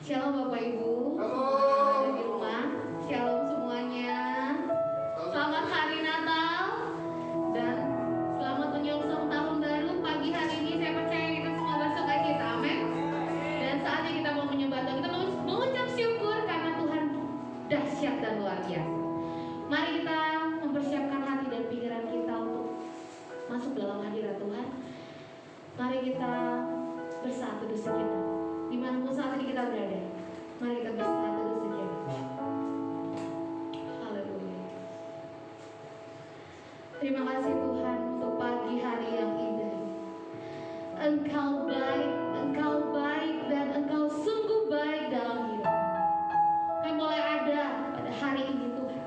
Shalom Bapak Ibu ada di rumah. Shalom semuanya. Selamat hari Natal dan selamat menyongsong tahun baru. Pagi hari ini saya percaya kita semua bersukacita. Amin. Dan saatnya kita mau menyembah Tuhan. Kita mau mengucap syukur karena Tuhan dahsyat dan luar biasa. Mari kita mempersiapkan hati dan pikiran kita untuk masuk dalam hadirat Tuhan. Mari kita bersatu di sejenak. Dimanapun saat ini kita berada, mari kita bersatu di sejenak. Haleluya. Terima kasih Tuhan untuk pagi hari yang indah. Engkau baik dan Engkau sungguh baik dalam hidup. Kami boleh ada pada hari ini Tuhan,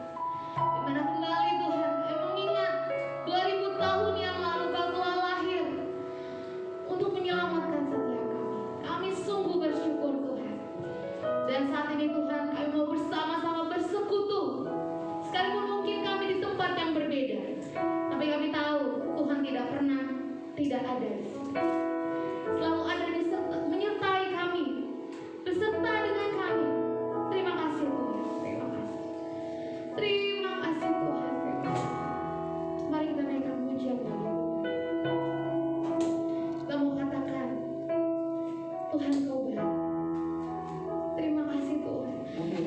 dimana kembali Tuhan kami mengingat 2000 tahun yang lalu Kau telah lahir untuk menyelamatkan setiap kami. Kami sungguh bersyukur Tuhan. Dan saat ini Tuhan kami mau bersama-sama bersekutu. Sekalipun mungkin kami di tempat yang berbeda, tapi kami tahu Tuhan tidak pernah tidak ada di sini. Selalu ada menyertai kami, beserta dengan kami. Terima kasih Tuhan. Terima kasih. Terima kasih Tuhan. Terima kasih. Mari kita naikkan pujian bagi Tuhan. Kita mau katakan, Tuhan Kau baik. Terima kasih Tuhan.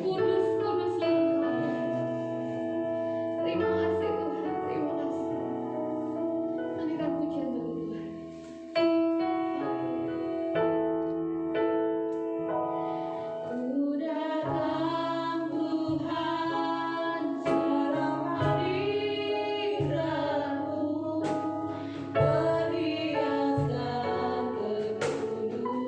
Kudus-kuduslah Engkau. Terima kasih Tuhan. Terima kasih. Naikkan pujian bagi Tuhan. Ku datang Tuhan dalam hadirat-Mu, perhiasan kekudusan.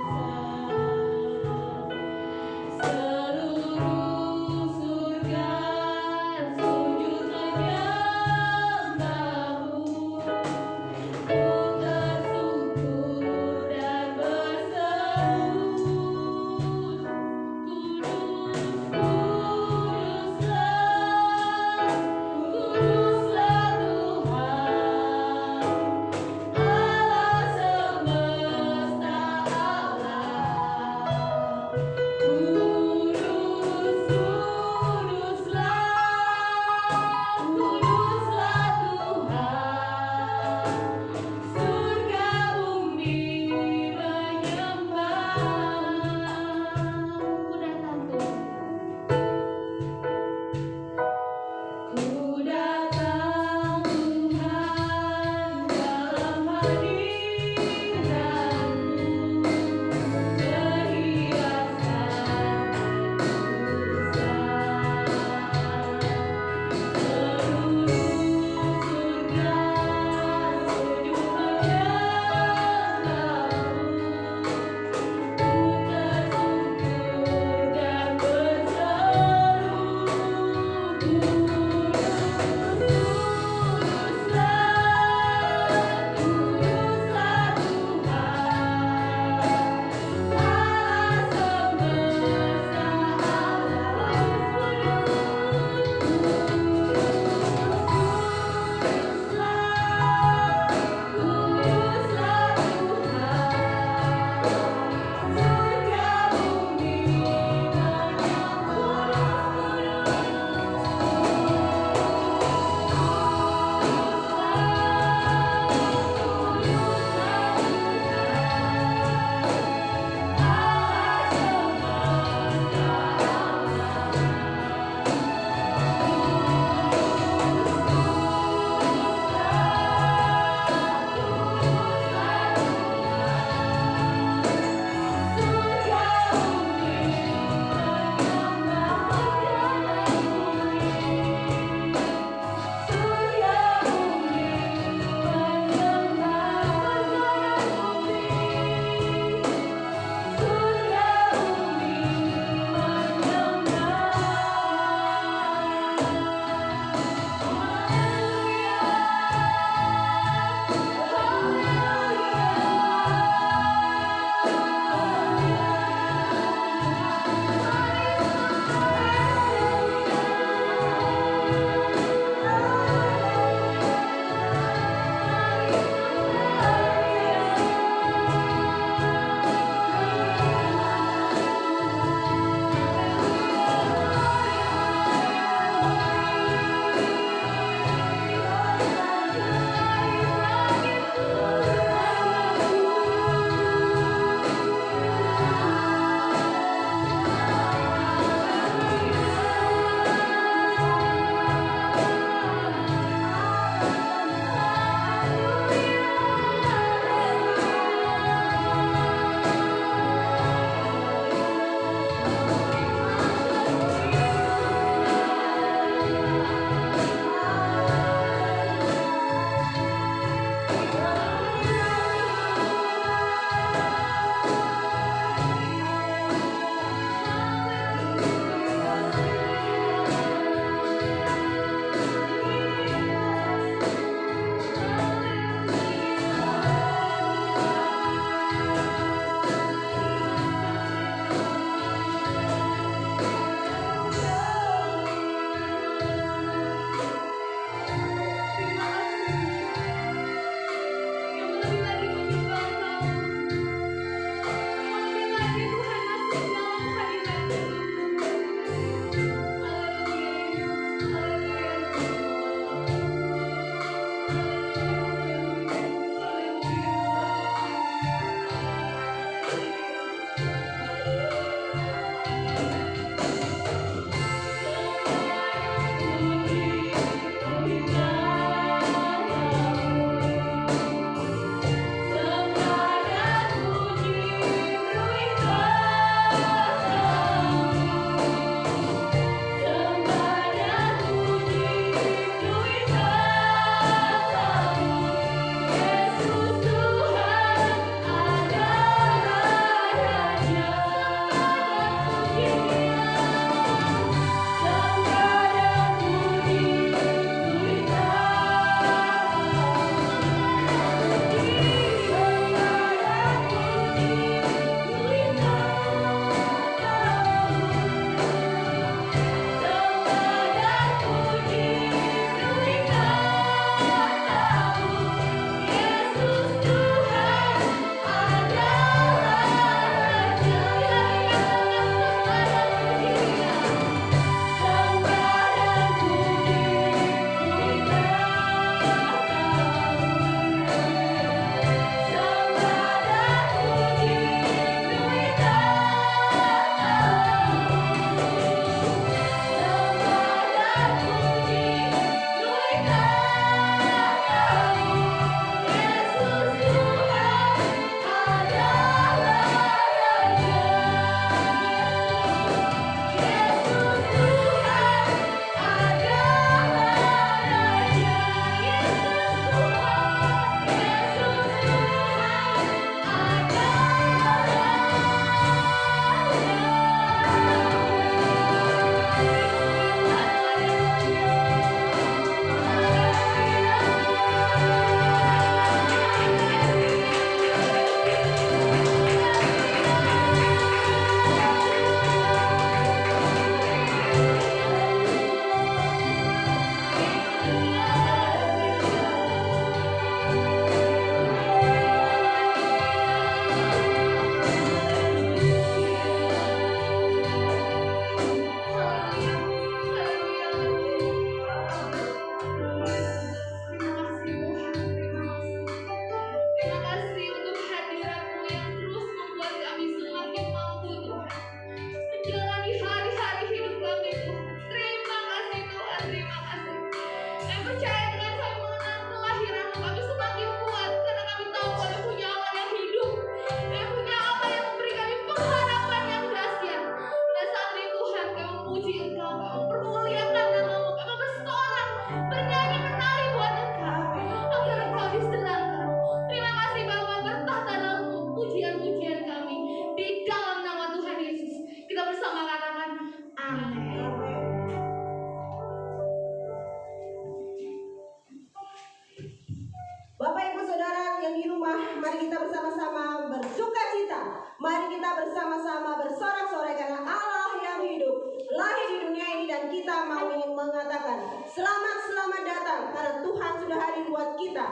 bersama-sama bersorak-sorai karena Allah yang hidup lahir di dunia ini, dan kita mau mengatakan selamat datang karena Tuhan sudah hadir buat kita,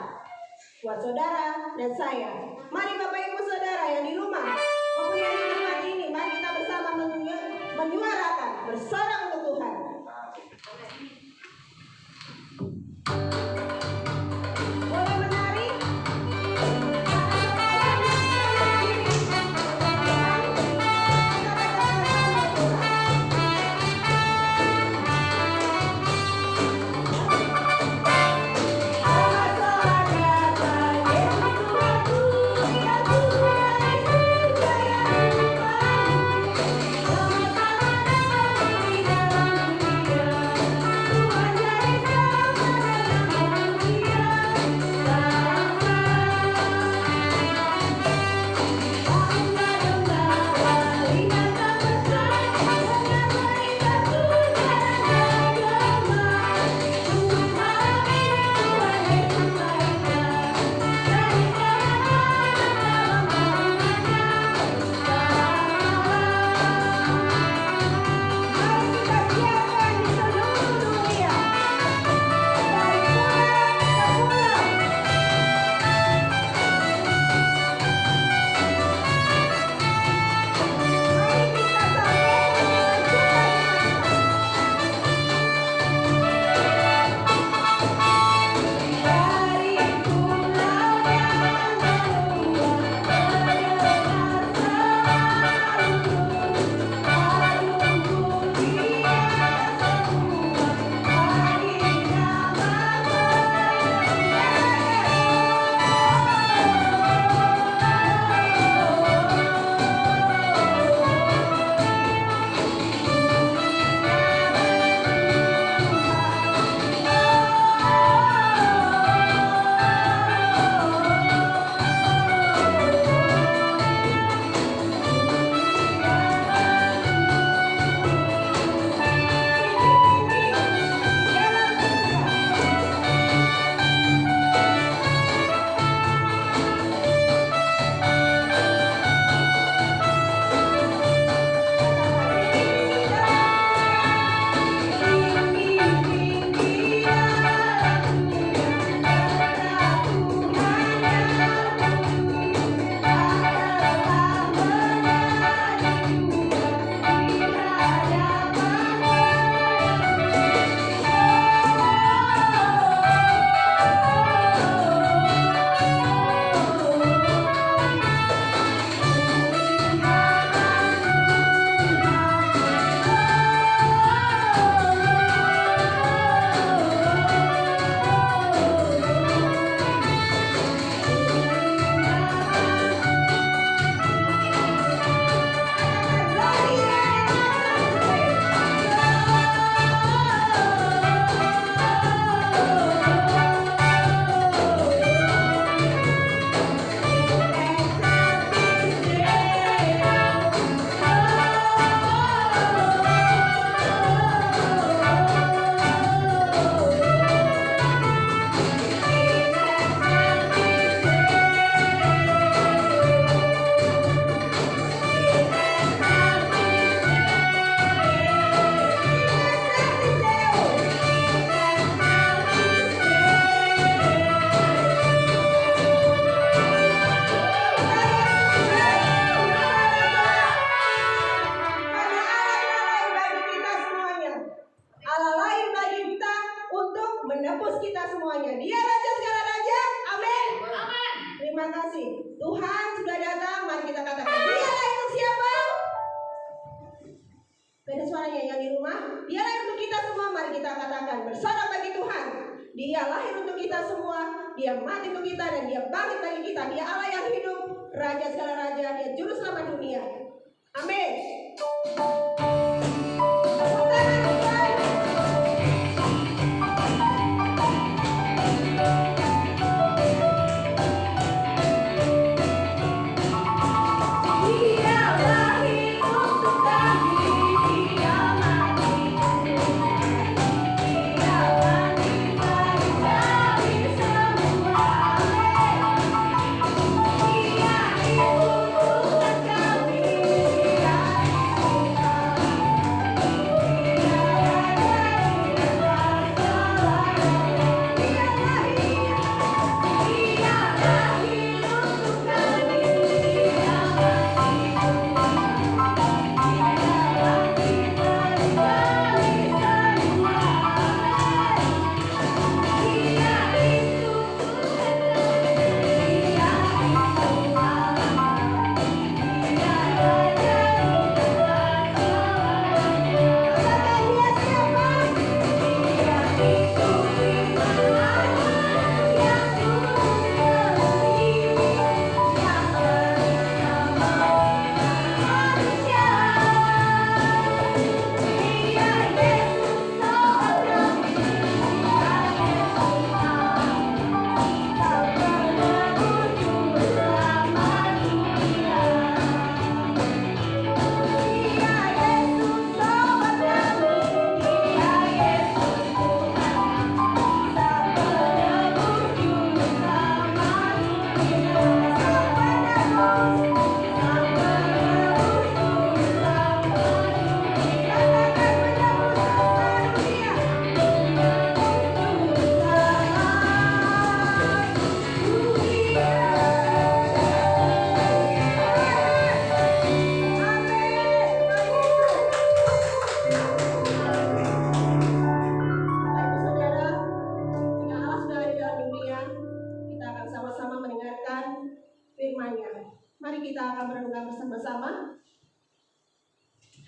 buat saudara dan saya. Mari Bapak Ibu Saudara yang di rumah maupun yang di rumah ini, mari kita bersama menyuarakan bersorak untuk Tuhan. Boleh menari? menebus kita semuanya. Dia Raja segala raja. Amin. Amin. Terima kasih. Tuhan sudah datang. Mari kita katakan, dialah untuk siapa? Beda suaranya yang di rumah. Dialah untuk kita semua. Mari kita katakan bersorak bagi Tuhan. Dia lahir untuk kita semua. Dia mati untuk kita dan dia bangkit bagi kita. Dia Allah yang hidup, Raja segala raja. Dia juru selamat dunia. Amin. Kami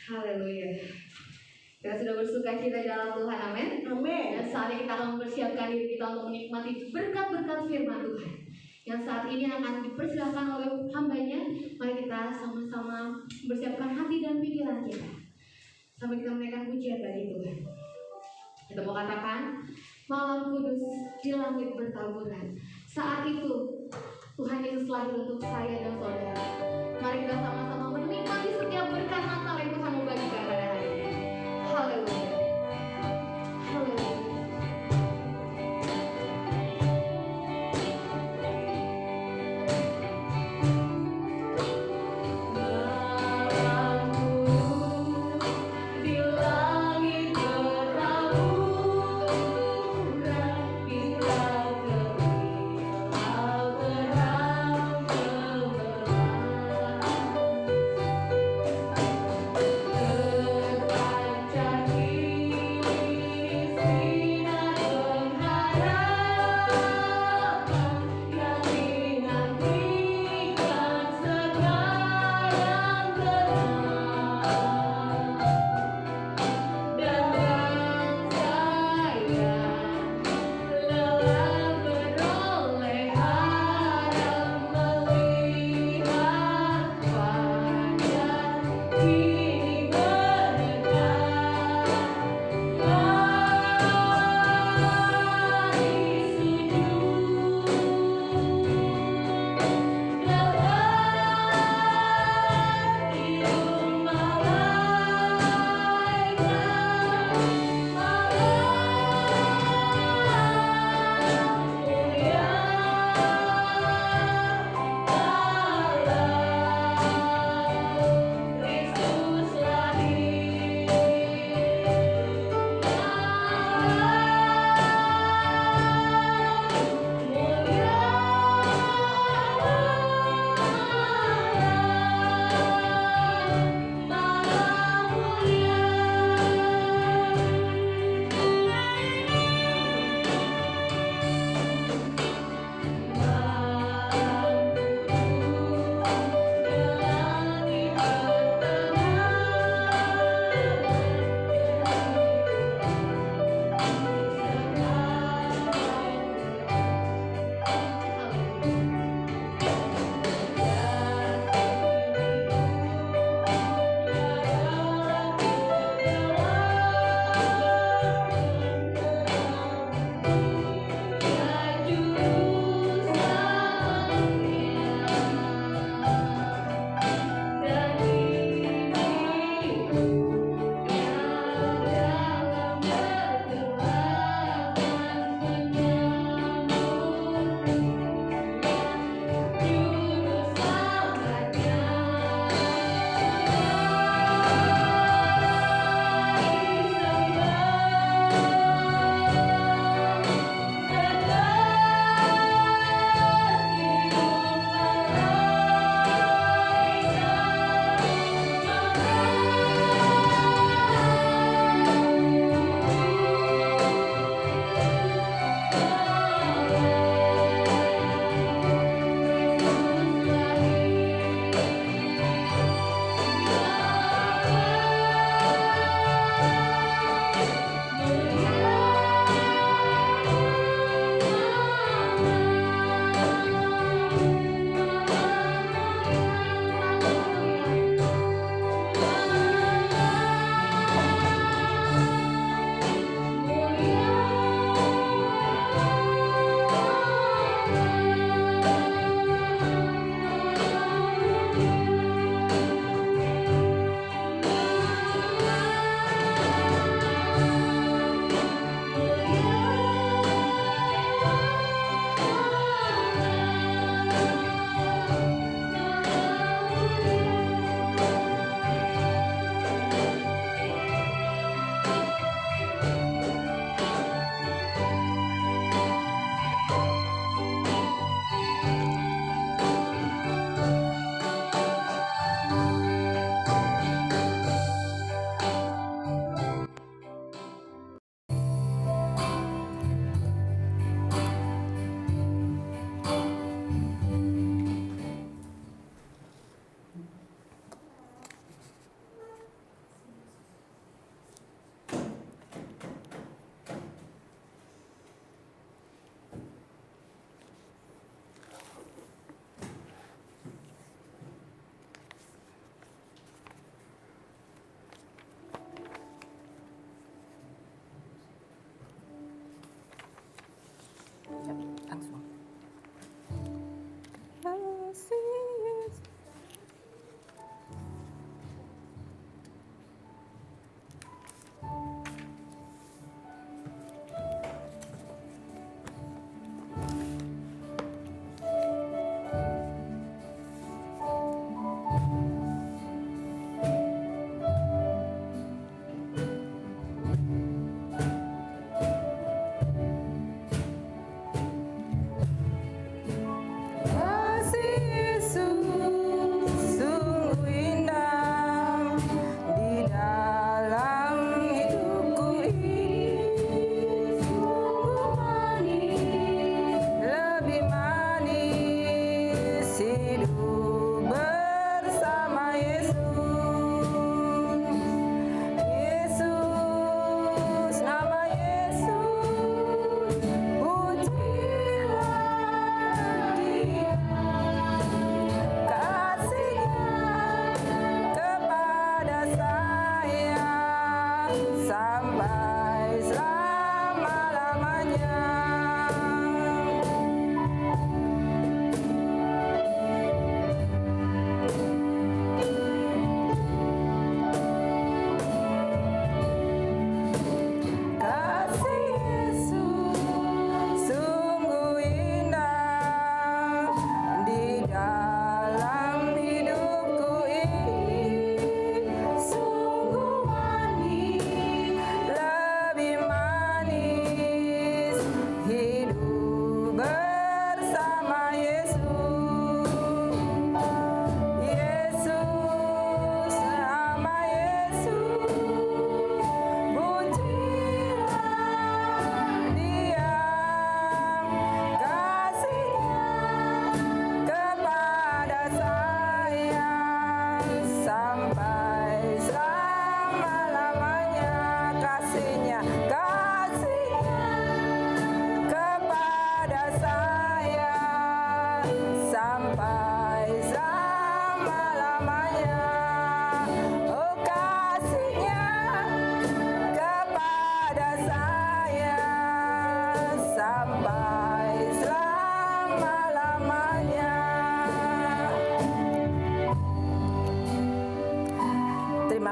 Haleluya. Kita sudah bersuka cita dalam Tuhan, amin. Amin. Dan saat ini kita akan mempersiapkan diri kita untuk menikmati berkat-berkat firman Tuhan yang saat ini akan dipersilakan oleh hambanya. Mari kita sama-sama mempersiapkan hati dan pikiran kita sampai kita menaikkan pujian bagi Tuhan. Kita mau katakan, malam kudus di langit bertaburan. Saat itu Tuhan Yesus lahir untuk saya dan saudara. Mari kita sama-sama menikmati setiap berkat Natal yang Tuhan mau bagikan pada hari ini. Haleluya. Haleluya.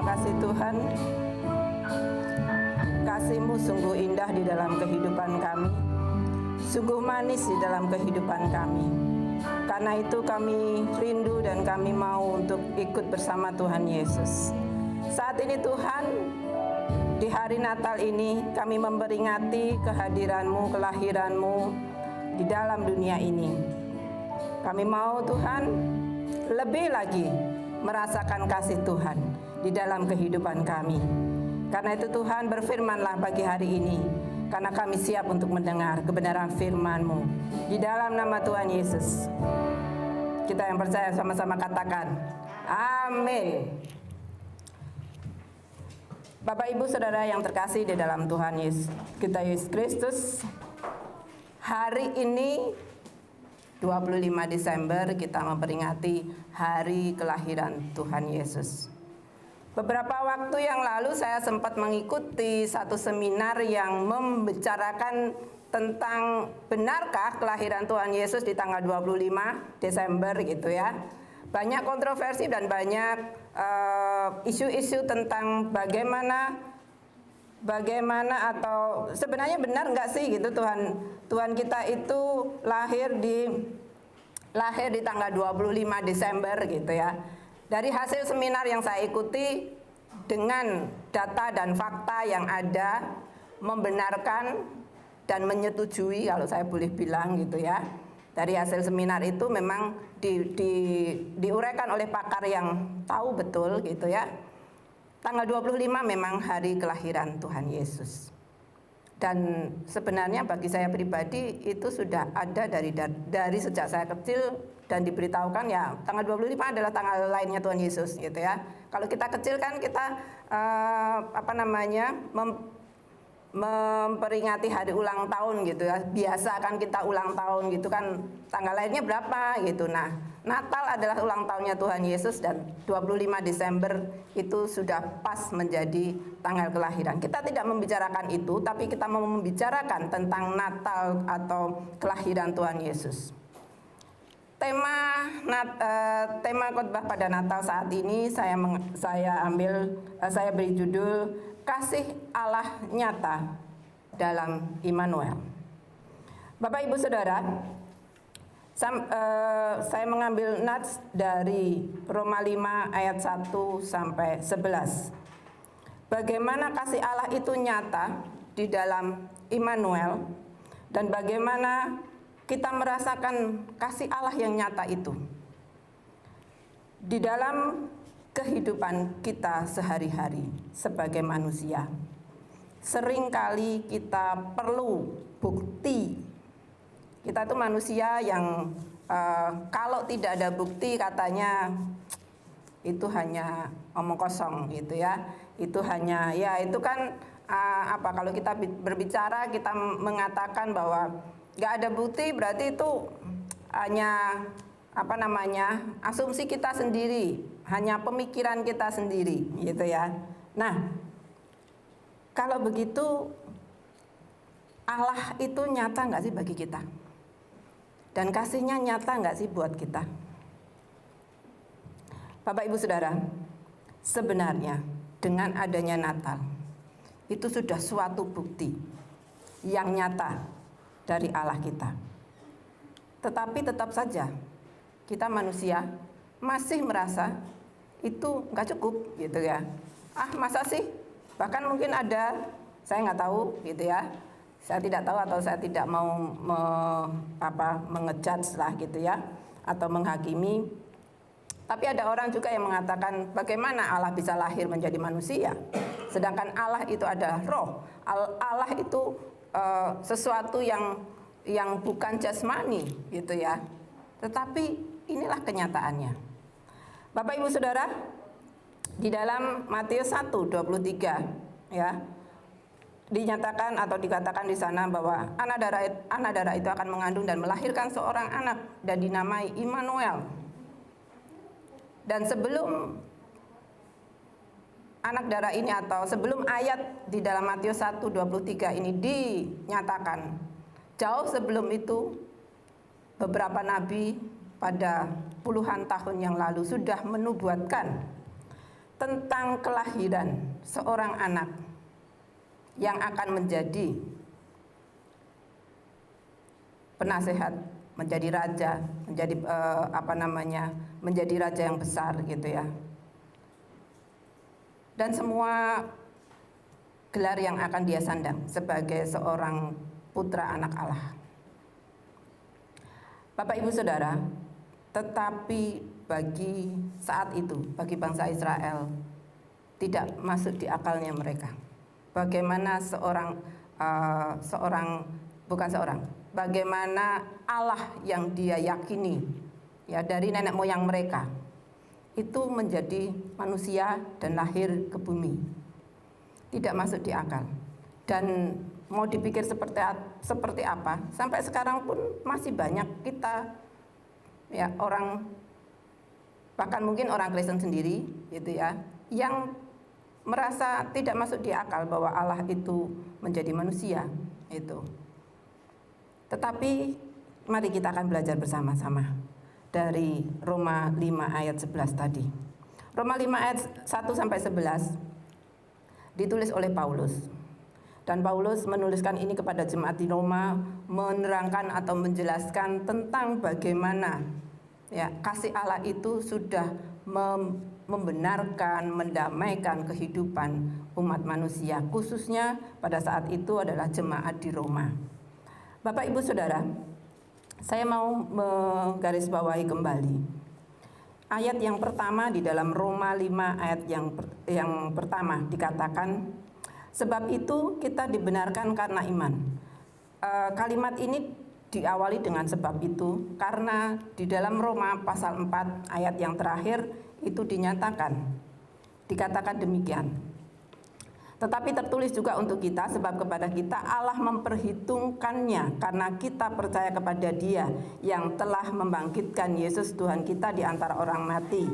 Terima kasih Tuhan, kasih-Mu sungguh indah di dalam kehidupan kami, sungguh manis di dalam kehidupan kami. Karena itu kami rindu dan kami mau untuk ikut bersama Tuhan Yesus. Saat ini Tuhan, di hari Natal ini kami memperingati kehadiran-Mu, kelahiran-Mu di dalam dunia ini. Kami mau Tuhan lebih lagi merasakan kasih Tuhan di dalam kehidupan kami. Karena itu Tuhan, berfirman-Lah bagi hari ini, karena kami siap untuk mendengar kebenaran firman-Mu. Di dalam nama Tuhan Yesus, kita yang percaya sama-sama katakan, amin. Bapak Ibu Saudara yang terkasih di dalam Tuhan Yesus, kita Yesus Kristus, hari ini 25 Desember kita memperingati hari kelahiran Tuhan Yesus. Beberapa waktu yang lalu saya sempat mengikuti satu seminar yang membicarakan tentang benarkah kelahiran Tuhan Yesus di tanggal 25 Desember gitu ya. Banyak kontroversi dan banyak isu-isu tentang bagaimana atau sebenarnya benar nggak sih gitu Tuhan kita itu lahir di tanggal 25 Desember gitu ya. Dari hasil seminar yang saya ikuti dengan data dan fakta yang ada membenarkan dan menyetujui kalau saya boleh bilang gitu ya. Dari hasil seminar itu memang diuraikan oleh pakar yang tahu betul gitu ya. Tanggal 25 memang hari kelahiran Tuhan Yesus. Dan sebenarnya bagi saya pribadi itu sudah ada dari sejak saya kecil dan diberitahukan ya tanggal 25 adalah tanggal lainnya Tuhan Yesus gitu ya. Kalau kita kecil kan kita memperingati hari ulang tahun gitu ya. Biasa kan kita ulang tahun gitu kan, tanggal lainnya berapa gitu. Nah, Natal adalah ulang tahunnya Tuhan Yesus dan 25 Desember itu sudah pas menjadi tanggal kelahiran. Kita tidak membicarakan itu, tapi kita mau membicarakan tentang Natal atau kelahiran Tuhan Yesus. Tema khotbah pada Natal saat ini saya beri judul Kasih Allah Nyata dalam Immanuel. Bapak Ibu Saudara, saya mengambil nats dari Roma 5 ayat 1 sampai 11. Bagaimana kasih Allah itu nyata di dalam Immanuel dan bagaimana kita merasakan kasih Allah yang nyata itu di dalam kehidupan kita sehari-hari sebagai manusia. Seringkali kita perlu bukti. Kita tuh manusia yang kalau tidak ada bukti katanya itu hanya omong kosong gitu ya. Itu hanya ya itu kan kalau kita berbicara kita mengatakan bahwa nggak ada bukti berarti itu hanya asumsi kita sendiri, hanya pemikiran kita sendiri gitu ya. Nah, kalau begitu Allah itu nyata nggak sih bagi kita? Dan kasihnya nyata nggak sih buat kita? Bapak Ibu Saudara, sebenarnya dengan adanya Natal itu sudah suatu bukti yang nyata dari Allah kita. Tetapi tetap saja kita manusia masih merasa itu nggak cukup gitu ya. Masa sih? Bahkan mungkin ada, saya nggak tahu gitu ya. Saya tidak tahu atau saya tidak mau mengejudge lah gitu ya atau menghakimi. Tapi ada orang juga yang mengatakan bagaimana Allah bisa lahir menjadi manusia, sedangkan Allah itu adalah roh. Allah itu sesuatu yang bukan jasmani gitu ya. Tetapi inilah kenyataannya. Bapak Ibu Saudara, di dalam Matius 1:23 ya dinyatakan atau dikatakan di sana bahwa anak darah itu akan mengandung dan melahirkan seorang anak dan dinamai Immanuel. Dan sebelum anak darah ini atau sebelum ayat di dalam Matius 1:23 ini dinyatakan, jauh sebelum itu beberapa nabi pada puluhan tahun yang lalu sudah menubuatkan tentang kelahiran seorang anak yang akan menjadi penasehat, menjadi raja, menjadi menjadi raja yang besar gitu ya. Dan semua gelar yang akan dia sandang sebagai seorang putra anak Allah. Bapak Ibu Saudara, tetapi bagi saat itu, bagi bangsa Israel, tidak masuk di akalnya mereka. Bagaimana bagaimana Allah yang dia yakini ya dari nenek moyang mereka itu menjadi manusia dan lahir ke bumi. Tidak masuk di akal. Dan mau dipikir seperti apa, sampai sekarang pun masih banyak kita ya orang, bahkan mungkin orang Kristen sendiri gitu ya, yang merasa tidak masuk di akal bahwa Allah itu menjadi manusia itu. Tetapi mari kita akan belajar bersama-sama dari Roma 5 ayat 11 tadi. Roma 5 ayat 1 sampai 11 ditulis oleh Paulus. Dan Paulus menuliskan ini kepada jemaat di Roma, menerangkan atau menjelaskan tentang bagaimana ya kasih Allah itu sudah membenarkan, mendamaikan kehidupan umat manusia, khususnya pada saat itu adalah jemaat di Roma. Bapak Ibu Saudara, saya mau menggarisbawahi kembali ayat yang pertama di dalam Roma 5 ayat yang pertama dikatakan, sebab itu kita dibenarkan karena iman. Kalimat ini diawali dengan sebab itu karena di dalam Roma pasal 4 ayat yang terakhir itu dikatakan demikian. Tetapi tertulis juga untuk kita, sebab kepada kita Allah memperhitungkannya karena kita percaya kepada Dia yang telah membangkitkan Yesus Tuhan kita di antara orang mati,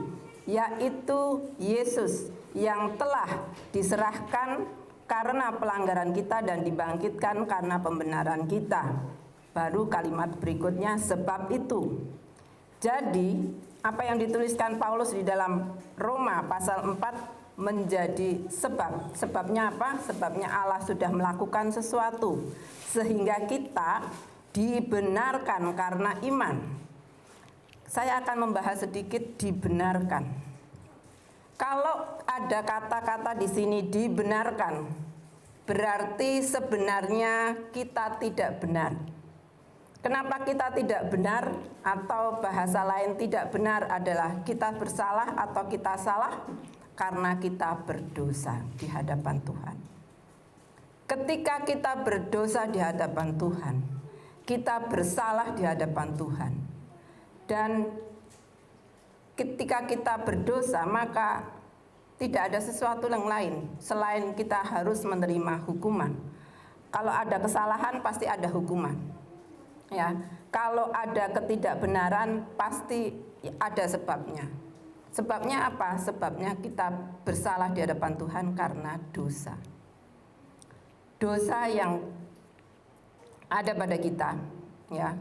yaitu Yesus yang telah diserahkan karena pelanggaran kita dan dibangkitkan karena pembenaran kita. Baru kalimat berikutnya, sebab itu. Jadi apa yang dituliskan Paulus di dalam Roma pasal 4 menjadi sebab. Sebabnya apa? Sebabnya Allah sudah melakukan sesuatu sehingga kita dibenarkan karena iman. Saya akan membahas sedikit dibenarkan. Kalau ada kata-kata di sini dibenarkan, berarti sebenarnya kita tidak benar. Kenapa kita tidak benar, atau bahasa lain tidak benar adalah kita bersalah atau kita salah? Karena kita berdosa di hadapan Tuhan. Ketika kita berdosa di hadapan Tuhan, kita bersalah di hadapan Tuhan. Dan ketika kita berdosa, maka tidak ada sesuatu yang lain selain kita harus menerima hukuman. Kalau ada kesalahan pasti ada hukuman. Ya, kalau ada ketidakbenaran pasti ada sebabnya. Sebabnya apa? Sebabnya kita bersalah di hadapan Tuhan karena dosa. Dosa yang ada pada kita, ya.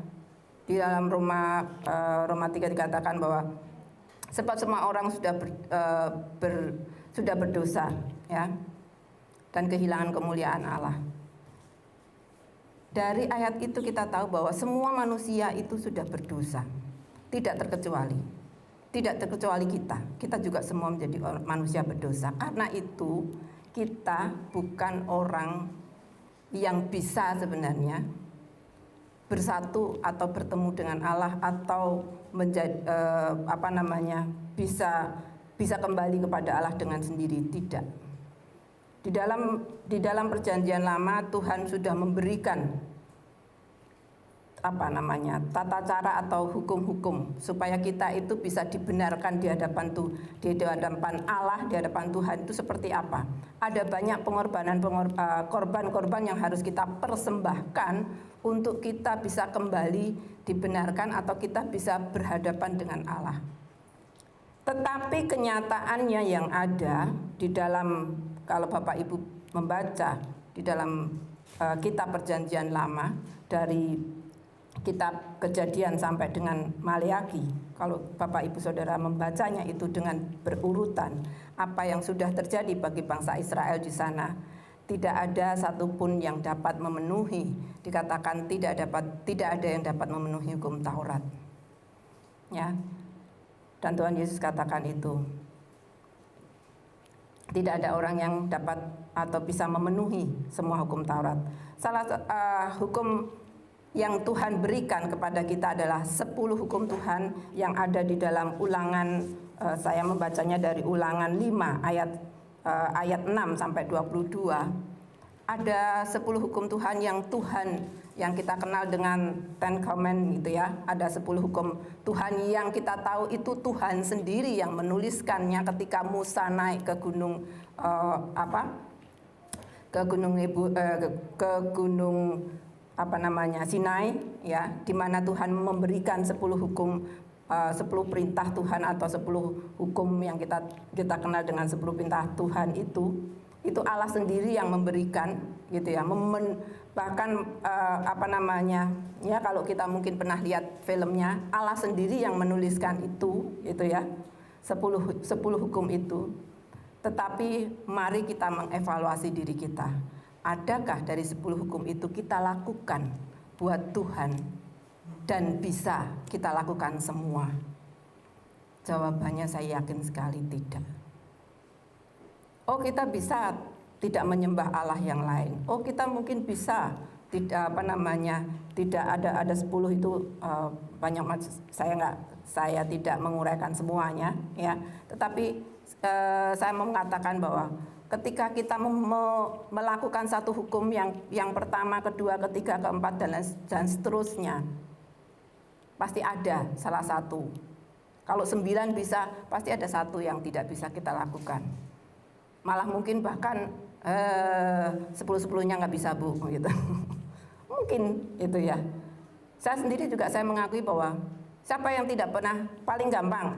Di dalam Roma 3 dikatakan bahwa sebab semua orang sudah berdosa, ya, dan kehilangan kemuliaan Allah. Dari ayat itu kita tahu bahwa semua manusia itu sudah berdosa, tidak terkecuali kita. Kita juga semua menjadi manusia berdosa. Karena itu kita bukan orang yang bisa sebenarnya bersatu atau bertemu dengan Allah atau menjadi bisa kembali kepada Allah dengan sendiri. Tidak. Di dalam perjanjian lama Tuhan sudah memberikan tata cara atau hukum-hukum supaya kita itu bisa dibenarkan di hadapan Allah, di hadapan Tuhan itu seperti apa. Ada banyak korban-korban yang harus kita persembahkan untuk kita bisa kembali dibenarkan atau kita bisa berhadapan dengan Allah. Tetapi kenyataannya yang ada di dalam, kalau Bapak Ibu membaca di dalam kitab perjanjian lama dari kitab Kejadian sampai dengan Maleakhi, kalau Bapak Ibu Saudara membacanya itu dengan berurutan apa yang sudah terjadi bagi bangsa Israel di sana, tidak ada satupun yang dapat memenuhi, dikatakan tidak ada yang dapat memenuhi hukum Taurat. Ya. Dan Tuhan Yesus katakan itu. Tidak ada orang yang dapat atau bisa memenuhi semua hukum Taurat. Salah hukum yang Tuhan berikan kepada kita adalah 10 hukum Tuhan yang ada di dalam Ulangan, saya membacanya dari Ulangan 5 ayat 6 sampai 22. Ada 10 hukum Tuhan yang kita kenal dengan Ten Commandments gitu ya. Ada 10 hukum Tuhan yang kita tahu itu Tuhan sendiri yang menuliskannya ketika Musa naik ke gunung Sinai ya, di mana Tuhan memberikan 10 hukum, 10 perintah Tuhan atau 10 hukum yang kita kenal dengan 10 perintah Tuhan itu Allah sendiri yang memberikan gitu ya. Bahkan ya, kalau kita mungkin pernah lihat filmnya, Allah sendiri yang menuliskan itu gitu ya, 10 hukum itu. Tetapi mari kita mengevaluasi diri kita. Adakah dari 10 hukum itu kita lakukan buat Tuhan dan bisa kita lakukan semua? Jawabannya saya yakin sekali tidak. Oh, kita bisa tidak menyembah Allah yang lain. Oh, kita mungkin bisa tidak ada 10 itu banyak, saya tidak menguraikan semuanya ya. Tetapi saya mau mengatakan bahwa ketika kita melakukan satu hukum yang pertama, kedua, ketiga, keempat dan seterusnya, pasti ada salah satu. Kalau 9 bisa, pasti ada satu yang tidak bisa kita lakukan. Malah mungkin bahkan 10-10-nya nggak bisa, Bu, gitu. Mungkin itu ya. Saya sendiri juga saya mengakui bahwa siapa yang tidak pernah, paling gampang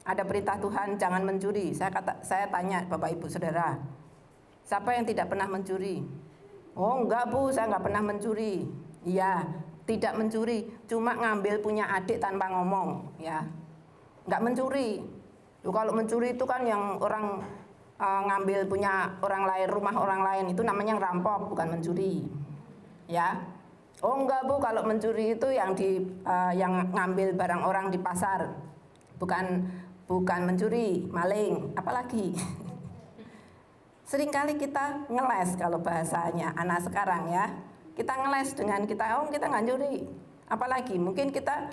ada perintah Tuhan jangan mencuri. Saya tanya Bapak Ibu Saudara, siapa yang tidak pernah mencuri? Oh enggak, Bu, saya enggak pernah mencuri. Iya, tidak mencuri, cuma ngambil punya adik tanpa ngomong ya. Enggak mencuri. Kalau mencuri itu kan yang orang ngambil punya orang lain, rumah orang lain, itu namanya ngerampok, bukan mencuri. Ya. Oh enggak, Bu, kalau mencuri itu yang ngambil barang orang di pasar. Bukan mencuri, maling, apalagi. Seringkali kita ngeles kalau bahasanya anak sekarang ya. Kita ngeles dengan kita nggak nyuri. Apalagi mungkin kita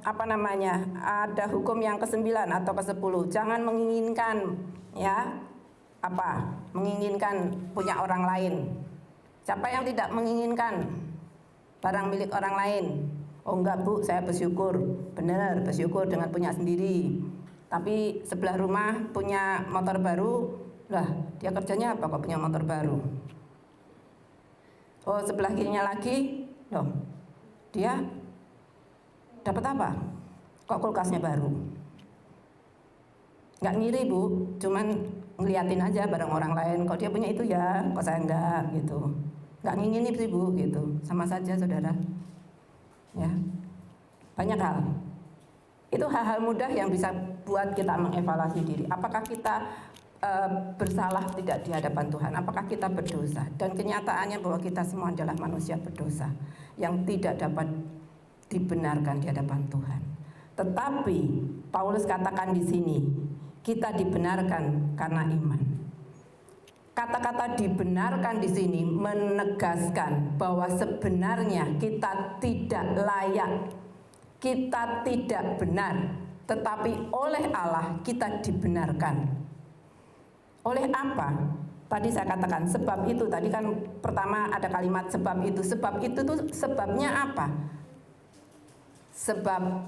ada hukum yang ke-9 atau ke-10. Jangan menginginkan ya menginginkan punya orang lain. Siapa yang tidak menginginkan barang milik orang lain? Oh enggak, Bu, saya bersyukur. Benar, bersyukur dengan punya sendiri. Tapi sebelah rumah punya motor baru, lah dia kerjanya apa kok punya motor baru? Oh, sebelah kirinya lagi, loh dia dapat apa? Kok kulkasnya baru? Nggak ngiri, Bu, cuman ngeliatin aja barang orang lain. Kok dia punya itu ya, kok saya enggak gitu. Nggak ngingini sih, Bu, gitu. Sama saja, saudara. Ya, banyak hal. Itu hal-hal mudah yang bisa buat kita mengevaluasi diri. Apakah kita bersalah tidak di hadapan Tuhan? Apakah kita berdosa? Dan kenyataannya bahwa kita semua adalah manusia berdosa yang tidak dapat dibenarkan di hadapan Tuhan. Tetapi Paulus katakan di sini, kita dibenarkan karena iman. Kata-kata dibenarkan di sini menegaskan bahwa sebenarnya kita tidak layak, kita tidak benar, tetapi oleh Allah kita dibenarkan. Oleh apa? Tadi saya katakan sebab itu, tadi kan pertama ada kalimat sebab itu tuh sebabnya apa? Sebab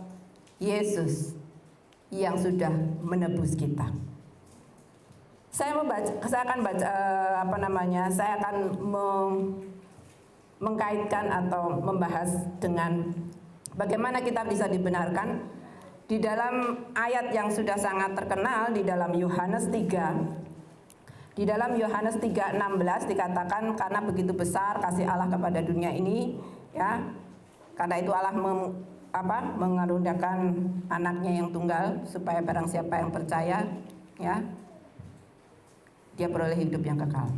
Yesus yang sudah menebus kita. Saya akan mengkaitkan atau membahas dengan bagaimana kita bisa dibenarkan di dalam ayat yang sudah sangat terkenal di dalam Yohanes 3. Di dalam Yohanes 3:16 dikatakan karena begitu besar kasih Allah kepada dunia ini, ya. Karena itu Allah mengaruniakan anaknya yang tunggal supaya barang siapa yang percaya, ya, dia beroleh hidup yang kekal.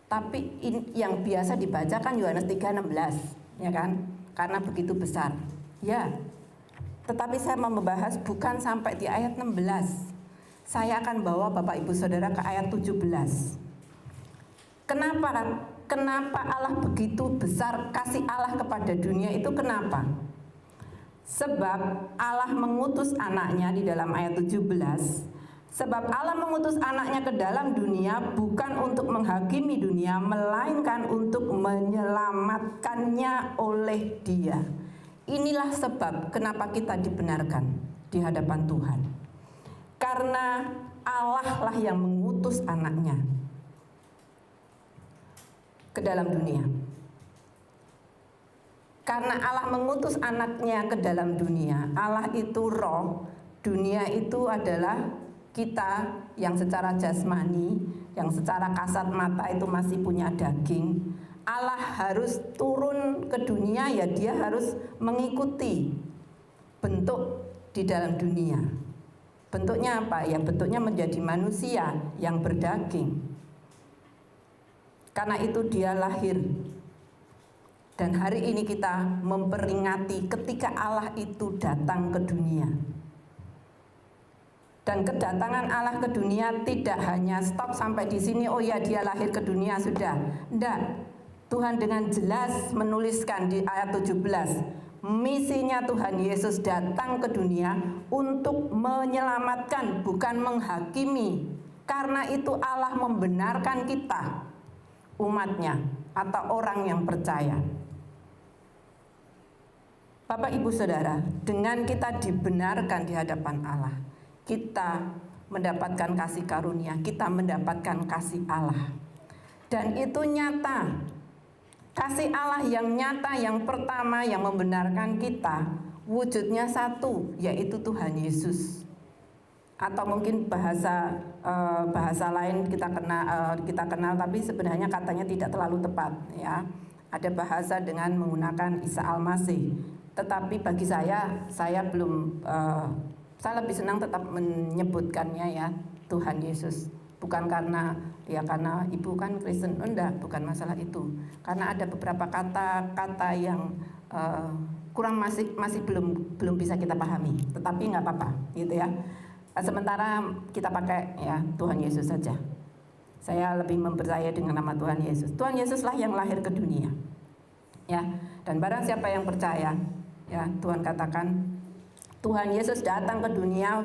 Tapi yang biasa dibaca kan Yohanes 3:16, ya kan? Karena begitu besar. Ya. Tetapi saya mau membahas bukan sampai di ayat 16. Saya akan bawa Bapak Ibu Saudara ke ayat 17. Kenapa Allah begitu besar kasih Allah kepada dunia itu kenapa? Sebab Allah mengutus anaknya di dalam ayat 17. Sebab Allah mengutus anaknya ke dalam dunia bukan untuk menghakimi dunia, melainkan untuk menyelamatkannya oleh Dia. Inilah sebab kenapa kita dibenarkan di hadapan Tuhan. Karena Allah lah yang mengutus anaknya ke dalam dunia. Karena Allah mengutus anaknya ke dalam dunia, Allah itu roh, dunia itu adalah kita yang secara jasmani, yang secara kasat mata itu masih punya daging. Allah harus turun ke dunia, ya dia harus mengikuti bentuk di dalam dunia. Bentuknya apa? Ya bentuknya menjadi manusia yang berdaging. Karena itu dia lahir. Dan hari ini kita memperingati ketika Allah itu datang ke dunia. Dan kedatangan Allah ke dunia tidak hanya stop sampai di sini, oh ya dia lahir ke dunia sudah. Tidak. Tuhan dengan jelas menuliskan di ayat 17, misinya Tuhan Yesus datang ke dunia untuk menyelamatkan, bukan menghakimi. Karena itu Allah membenarkan kita, umatnya atau orang yang percaya. Bapak Ibu Saudara, dengan kita dibenarkan di hadapan Allah, kita mendapatkan kasih karunia, kita mendapatkan kasih Allah. Dan itu nyata. Kasih Allah yang nyata, yang pertama yang membenarkan kita, wujudnya satu, yaitu Tuhan Yesus. Atau mungkin bahasa lain kita kenal, tapi sebenarnya katanya tidak terlalu tepat, ya. Ada bahasa dengan menggunakan Isa Al-Masih. Tetapi bagi saya belum, saya lebih senang tetap menyebutkannya ya Tuhan Yesus. Bukan karena ibu kan Kristen, enggak, bukan masalah itu. Karena ada beberapa kata-kata yang kurang masih belum bisa kita pahami. Tetapi nggak apa-apa, gitu ya. Sementara kita pakai ya Tuhan Yesus saja. Saya lebih mempercayai dengan nama Tuhan Yesus. Tuhan Yesuslah yang lahir ke dunia. Ya, dan barang siapa yang percaya, ya Tuhan katakan Tuhan Yesus datang ke dunia,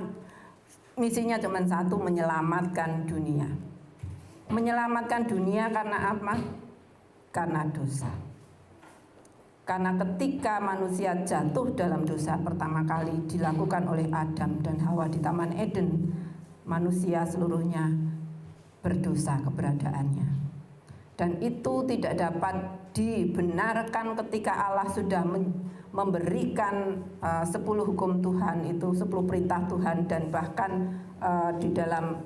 misinya cuma satu, menyelamatkan dunia. Menyelamatkan dunia karena apa? Karena dosa. Karena ketika manusia jatuh dalam dosa pertama kali dilakukan oleh Adam dan Hawa di Taman Eden, manusia seluruhnya berdosa keberadaannya. Dan itu tidak dapat dibenarkan ketika Allah sudah memberikan 10 hukum Tuhan itu, 10 perintah Tuhan, dan bahkan di dalam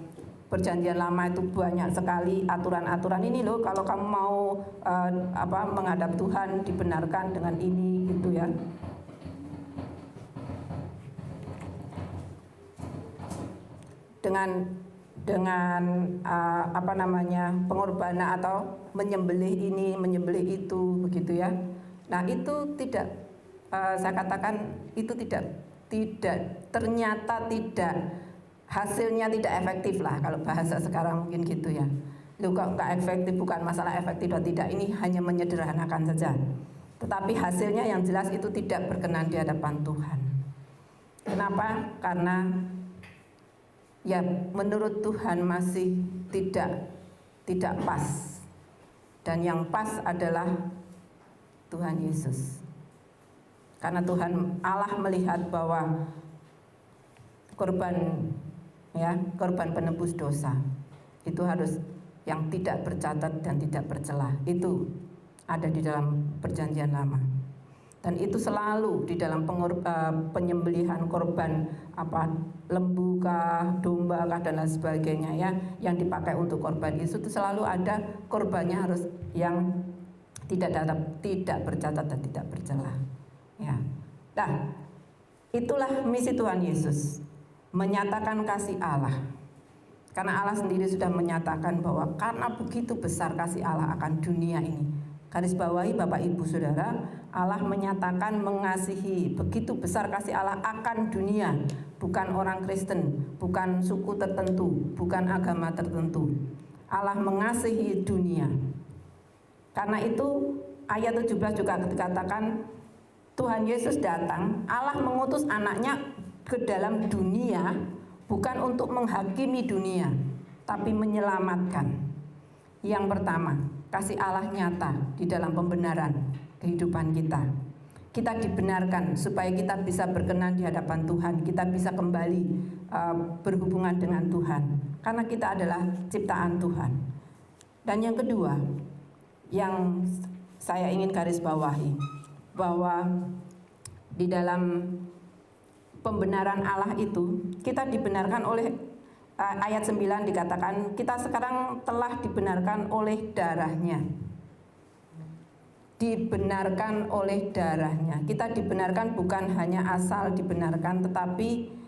Perjanjian Lama itu banyak sekali aturan-aturan ini loh, kalau kamu mau menghadap Tuhan dibenarkan dengan ini gitu ya. Dengan pengorbanan atau menyembelih ini, menyembelih itu begitu ya. Nah, itu tidak saya katakan itu tidak ternyata tidak, hasilnya tidak efektif lah kalau bahasa sekarang mungkin gitu ya. Lu kok nggak efektif, bukan masalah efektif atau tidak, ini hanya menyederhanakan saja. Tetapi hasilnya yang jelas itu tidak berkenan di hadapan Tuhan. Kenapa? Karena ya menurut Tuhan masih tidak pas. Dan yang pas adalah Tuhan Yesus. Karena Tuhan Allah melihat bahwa korban penebus dosa itu harus yang tidak bercatat dan tidak bercelah. Itu ada di dalam Perjanjian Lama. Dan itu selalu di dalam penyembelihan korban lembu kah, domba kah, dan lain sebagainya ya, yang dipakai untuk korban itu selalu ada korbannya harus yang tidak bercatat dan tidak bercelah. Ya. Nah, itulah misi Tuhan Yesus, menyatakan kasih Allah. Karena Allah sendiri sudah menyatakan bahwa karena begitu besar kasih Allah akan dunia ini. Garis bawahi Bapak Ibu Saudara, Allah menyatakan mengasihi, begitu besar kasih Allah akan dunia, bukan orang Kristen, bukan suku tertentu, bukan agama tertentu. Allah mengasihi dunia. Karena itu ayat 17 juga dikatakan Tuhan Yesus datang, Allah mengutus anaknya ke dalam dunia bukan untuk menghakimi dunia, tapi menyelamatkan. Yang pertama, kasih Allah nyata di dalam pembenaran kehidupan kita. Kita dibenarkan supaya kita bisa berkenan di hadapan Tuhan, kita bisa kembali berhubungan dengan Tuhan, karena kita adalah ciptaan Tuhan. Dan yang kedua, yang saya ingin garis bawahi, bahwa di dalam pembenaran Allah itu kita dibenarkan oleh ayat 9 dikatakan kita sekarang telah dibenarkan oleh darahnya. Dibenarkan oleh darahnya. Kita dibenarkan bukan hanya asal dibenarkan, tetapi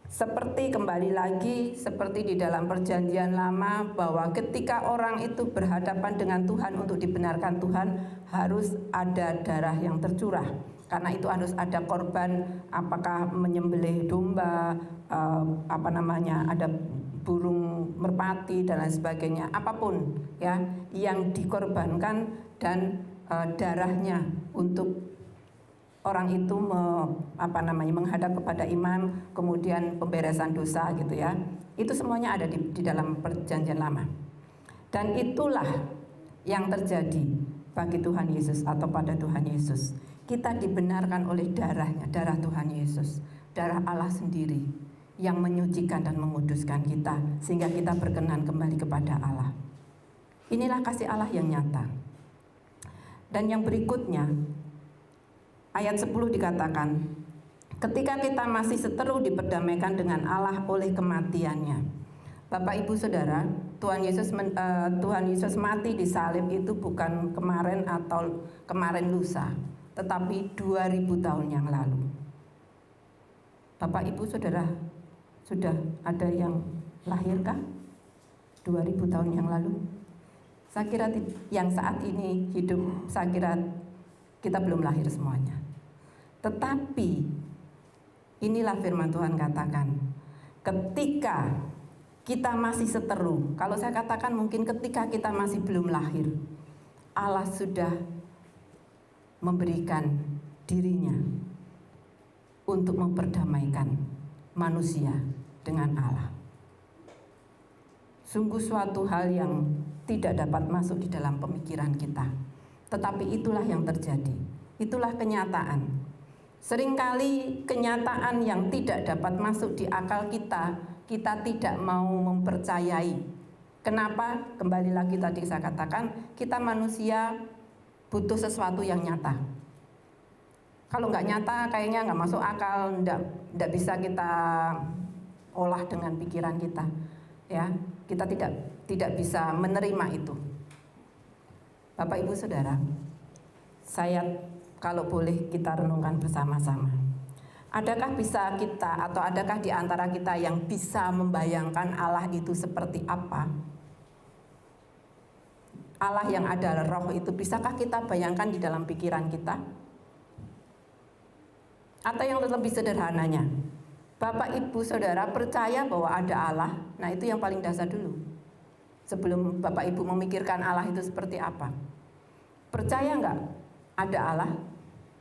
seperti kembali lagi seperti di dalam perjanjian lama, bahwa ketika orang itu berhadapan dengan Tuhan untuk dibenarkan Tuhan, harus ada darah yang tercurah. Karena itu harus ada korban, apakah menyembelih domba, ada burung merpati dan lain sebagainya, apapun ya yang dikorbankan, dan darahnya untuk orang itu menghadap kepada imam, kemudian pemberesan dosa gitu ya. Itu semuanya ada di dalam perjanjian lama. Dan itulah yang terjadi bagi Tuhan Yesus atau pada Tuhan Yesus. Kita dibenarkan oleh darahnya, darah Tuhan Yesus, darah Allah sendiri yang menyucikan dan menguduskan kita sehingga kita berkenan kembali kepada Allah. Inilah kasih Allah yang nyata. Dan yang berikutnya, ayat 10 dikatakan, ketika kita masih seteru diperdamaikan dengan Allah oleh kematiannya. Bapak Ibu Saudara, Tuhan Yesus mati di salib itu bukan kemarin atau kemarin lusa, tetapi 2000 tahun yang lalu. Bapak Ibu Saudara, sudah ada yang lahirkah 2000 tahun yang lalu? Saya kira yang saat ini hidup, saya kira kita belum lahir semuanya. Tetapi inilah firman Tuhan katakan, ketika kita masih seteru, kalau saya katakan mungkin ketika kita masih belum lahir, Allah sudah memberikan dirinya untuk memperdamaikan manusia dengan Allah. Sungguh suatu hal yang tidak dapat masuk di dalam pemikiran kita, tetapi itulah yang terjadi. Itulah kenyataan. Seringkali kenyataan yang tidak dapat masuk di akal kita, kita tidak mau mempercayai. Kenapa? Kembali lagi tadi saya katakan, kita manusia butuh sesuatu yang nyata. Kalau nggak nyata, kayaknya nggak masuk akal, nggak bisa kita olah dengan pikiran kita. Ya, kita tidak bisa menerima itu. Bapak Ibu Saudara, saya kalau boleh kita renungkan bersama-sama. Adakah bisa kita atau adakah di antara kita yang bisa membayangkan Allah itu seperti apa? Allah yang adalah roh itu bisakah kita bayangkan di dalam pikiran kita? Atau yang lebih sederhananya, Bapak Ibu Saudara percaya bahwa ada Allah? Nah, itu yang paling dasar dulu. Sebelum Bapak Ibu memikirkan Allah itu seperti apa, percaya nggak ada Allah?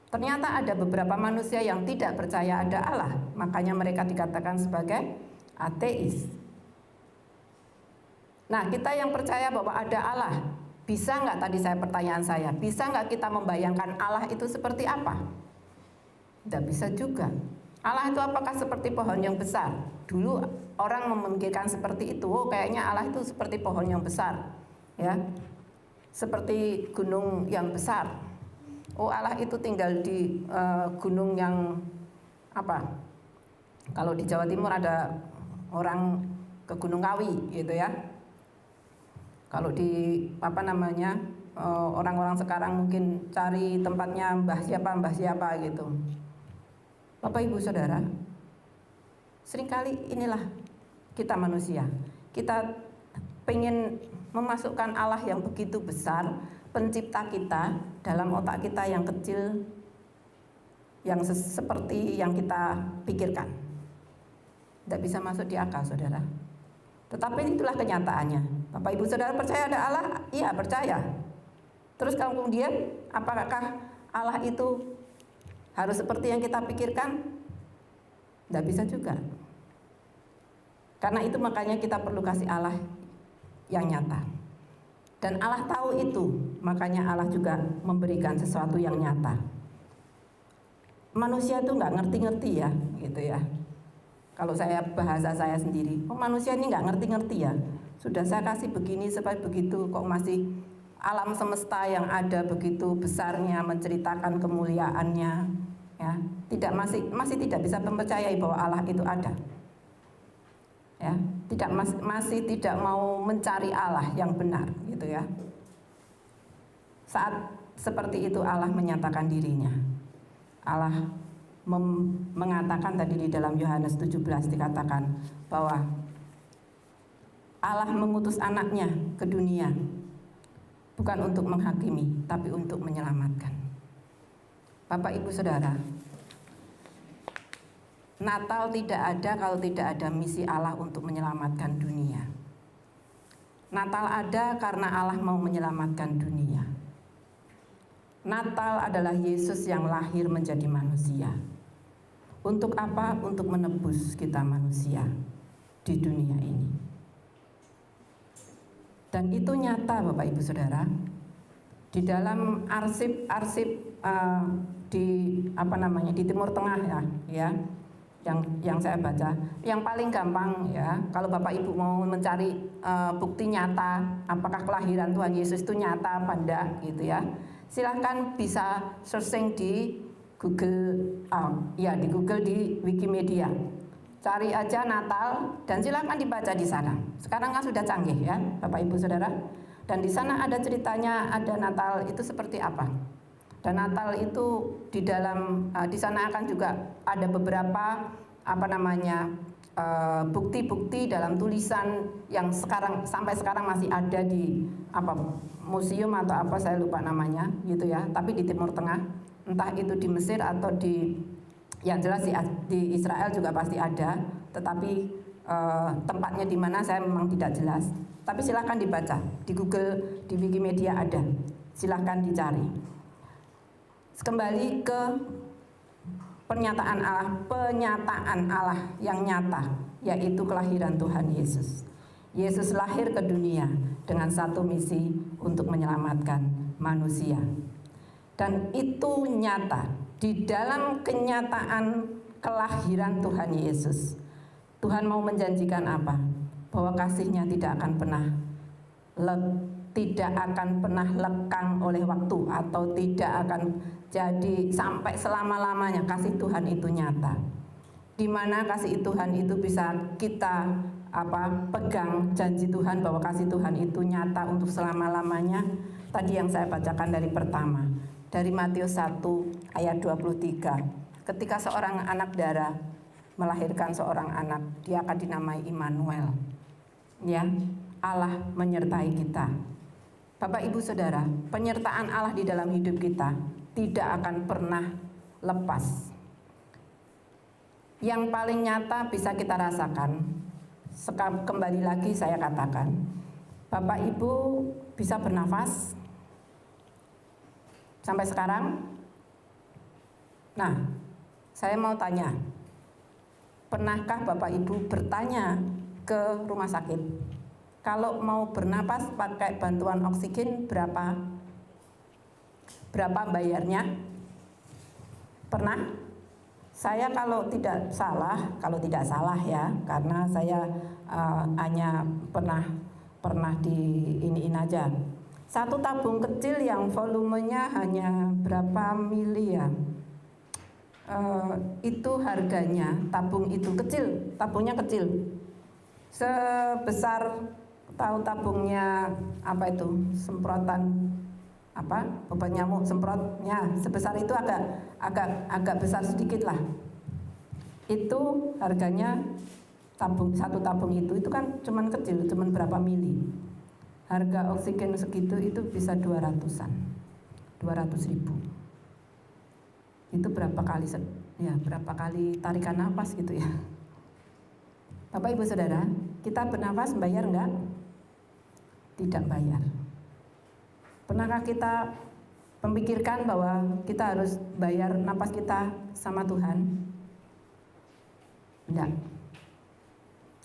Ternyata ada beberapa manusia yang tidak percaya ada Allah, makanya mereka dikatakan sebagai ateis. Nah, kita yang percaya bahwa ada Allah, bisa nggak, tadi pertanyaan saya, bisa nggak kita membayangkan Allah itu seperti apa? Tidak bisa juga. Allah itu apakah seperti pohon yang besar? Dulu orang memikirkan seperti itu, oh kayaknya Allah itu seperti pohon yang besar, ya, seperti gunung yang besar. Oh Allah itu tinggal di gunung yang apa? Kalau di Jawa Timur ada orang ke Gunung Kawi, gitu ya. Kalau di orang-orang sekarang mungkin cari tempatnya mbah siapa gitu. Bapak Ibu Saudara, seringkali inilah kita manusia. Kita pengen memasukkan Allah yang begitu besar, pencipta kita, dalam otak kita yang kecil, yang seperti yang kita pikirkan. Tidak bisa masuk di akal, saudara. Tetapi itulah kenyataannya. Bapak Ibu Saudara percaya ada Allah? Iya, percaya. Terus kemudian apakah Allah itu harus seperti yang kita pikirkan? Tidak bisa juga. Karena itu makanya kita perlu kasih Allah yang nyata. Dan Allah tahu itu, makanya Allah juga memberikan sesuatu yang nyata. Manusia itu nggak ngerti-ngerti ya, gitu ya. Kalau saya bahasa saya sendiri, manusia ini nggak ngerti-ngerti ya. Sudah saya kasih begini supaya begitu, kok masih alam semesta yang ada begitu besarnya menceritakan kemuliaannya, ya. Masih tidak bisa mempercayai bahwa Allah itu ada. Ya, masih tidak mau mencari Allah yang benar, gitu ya. Saat seperti itu Allah menyatakan dirinya. Allah mengatakan tadi di dalam Yohanes 17 dikatakan bahwa Allah mengutus anaknya ke dunia bukan untuk menghakimi, tapi untuk menyelamatkan. Bapak Ibu Saudara, Natal tidak ada kalau tidak ada misi Allah untuk menyelamatkan dunia. Natal ada karena Allah mau menyelamatkan dunia. Natal adalah Yesus yang lahir menjadi manusia. Untuk apa? Untuk menebus kita manusia di dunia ini. Dan itu nyata Bapak Ibu Saudara. Di dalam arsip-arsip di Timur Tengah ya. Yang saya baca, yang paling gampang ya, kalau Bapak Ibu mau mencari bukti nyata apakah kelahiran Tuhan Yesus itu nyata apa enggak gitu ya, silahkan bisa searching di Google, di Google, di Wikimedia, cari aja Natal dan silahkan dibaca di sana. Sekarang kan sudah canggih ya Bapak Ibu Saudara, dan di sana ada ceritanya, ada Natal itu seperti apa. Dan Natal itu di sana akan juga ada beberapa bukti-bukti dalam tulisan yang sampai sekarang masih ada di museum atau apa, saya lupa namanya gitu ya, tapi di Timur Tengah, entah itu di Mesir atau yang jelas di Israel juga pasti ada, tetapi tempatnya di mana saya memang tidak jelas. Tapi silahkan dibaca di Google, di Wikimedia ada, silahkan dicari. Kembali ke pernyataan Allah yang nyata, yaitu kelahiran Tuhan Yesus. Yesus lahir ke dunia dengan satu misi untuk menyelamatkan manusia. Dan itu nyata di dalam kenyataan kelahiran Tuhan Yesus. Tuhan mau menjanjikan apa? Bahwa kasih-Nya tidak akan pernah lekang oleh waktu, atau tidak akan jadi sampai selama-lamanya. Kasih Tuhan itu nyata. Di mana kasih Tuhan itu bisa kita pegang, janji Tuhan bahwa kasih Tuhan itu nyata untuk selama-lamanya. Tadi yang saya bacakan dari pertama, dari Matius 1 ayat 23. Ketika seorang anak darah melahirkan seorang anak, dia akan dinamai Immanuel. Ya, Allah menyertai kita. Bapak Ibu Saudara, penyertaan Allah di dalam hidup kita tidak akan pernah lepas. Yang paling nyata bisa kita rasakan, kembali lagi saya katakan, Bapak Ibu bisa bernafas sampai sekarang. Nah, saya mau tanya, pernahkah Bapak Ibu bertanya ke rumah sakit, kalau mau bernapas pakai bantuan oksigen berapa bayarnya? Pernah? Saya kalau tidak salah ya, karena saya hanya pernah iniin aja. Satu tabung kecil yang volumenya hanya berapa mili ya, itu harganya, tabung itu kecil, tabungnya kecil, sebesar tahu tabungnya semprotan obat nyamuk semprotnya, sebesar itu, agak besar sedikit lah itu harganya satu tabung itu kan cuman kecil, cuman berapa mili. Harga oksigen segitu itu bisa 200-an, 200.000. Itu berapa kali tarikan nafas gitu ya. Bapak Ibu Saudara, kita bernafas bayar enggak? Tidak bayar. Pernahkah kita memikirkan bahwa kita harus bayar nafas kita sama Tuhan? Enggak.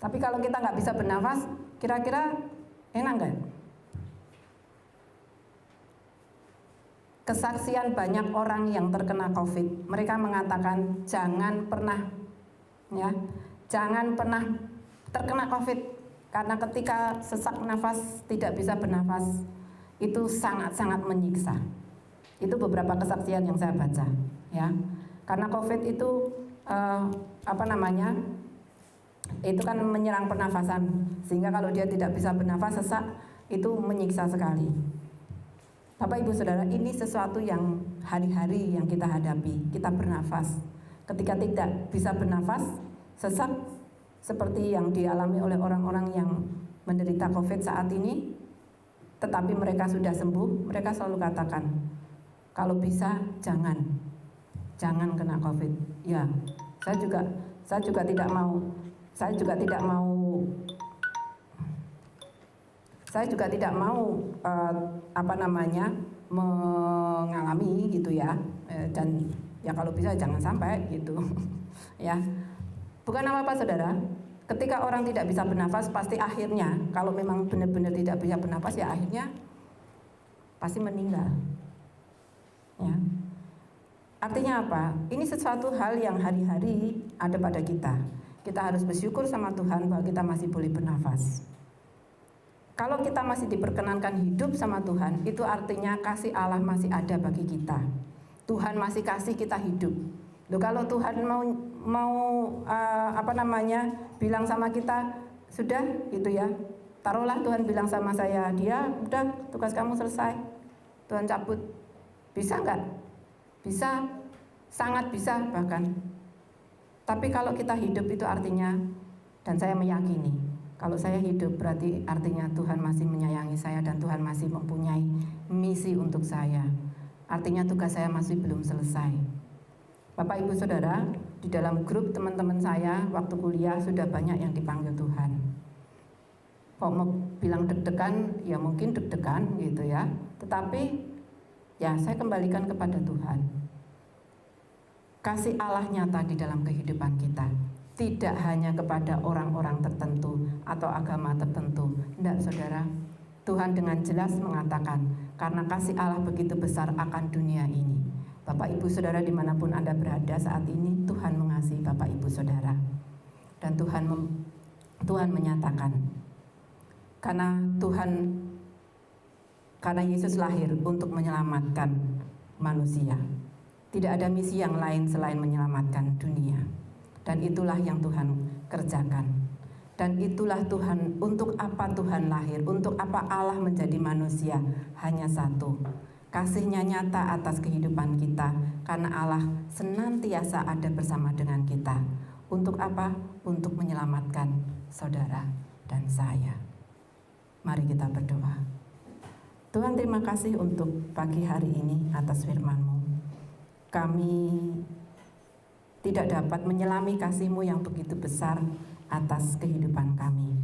Tapi kalau kita nggak bisa bernafas, kira-kira enak nggak? Kesaksian banyak orang yang terkena COVID, mereka mengatakan jangan pernah terkena COVID, karena ketika sesak nafas tidak bisa bernafas itu sangat-sangat menyiksa. Itu beberapa kesaksian yang saya baca, ya. Karena COVID itu itu kan menyerang pernafasan, sehingga kalau dia tidak bisa bernafas sesak itu menyiksa sekali. Bapak Ibu Saudara, ini sesuatu yang hari-hari yang kita hadapi. Kita bernafas, ketika tidak bisa bernafas sesak seperti yang dialami oleh orang-orang yang menderita COVID saat ini, tetapi mereka sudah sembuh, mereka selalu katakan, kalau bisa jangan kena COVID. Ya, saya juga tidak mau mengalami gitu ya, dan ya kalau bisa jangan sampai gitu. Ya, bukan apa-apa Saudara, ketika orang tidak bisa bernafas pasti akhirnya, kalau memang benar-benar tidak bisa bernafas ya akhirnya pasti meninggal. Ya. Artinya apa? Ini sesuatu hal yang hari-hari ada pada kita. Kita harus bersyukur sama Tuhan bahwa kita masih boleh bernafas. Kalau kita masih diperkenankan hidup sama Tuhan, itu artinya kasih Allah masih ada bagi kita. Tuhan masih kasih kita hidup. Loh, kalau Tuhan bilang sama kita, sudah gitu ya. Taruhlah Tuhan bilang sama saya, dia udah tugas kamu selesai, Tuhan cabut. Bisa enggak? Bisa, sangat bisa bahkan. Tapi kalau kita hidup itu artinya, dan saya meyakini, kalau saya hidup berarti artinya Tuhan masih menyayangi saya dan Tuhan masih mempunyai misi untuk saya. Artinya tugas saya masih belum selesai. Bapak Ibu Saudara, di dalam grup teman-teman saya waktu kuliah sudah banyak yang dipanggil Tuhan. Kok mau bilang deg-degan, ya mungkin deg-degan gitu ya. Tetapi ya saya kembalikan kepada Tuhan. Kasih Allah nyata di dalam kehidupan kita. Tidak hanya kepada orang-orang tertentu atau agama tertentu. Tidak Saudara, Tuhan dengan jelas mengatakan, karena kasih Allah begitu besar akan dunia ini. Bapak Ibu Saudara dimanapun Anda berada saat ini, Tuhan mengasihi Bapak Ibu Saudara. Dan Tuhan menyatakan, karena Yesus lahir untuk menyelamatkan manusia. Tidak ada misi yang lain selain menyelamatkan dunia. Dan itulah yang Tuhan kerjakan. Dan itulah Tuhan, untuk apa Tuhan lahir, untuk apa Allah menjadi manusia, hanya satu. Kasih-Nya nyata atas kehidupan kita, karena Allah senantiasa ada bersama dengan kita. Untuk apa? Untuk menyelamatkan saudara dan saya. Mari kita berdoa. Tuhan, terima kasih untuk pagi hari ini atas firman-Mu. Kami tidak dapat menyelami kasih-Mu yang begitu besar atas kehidupan kami.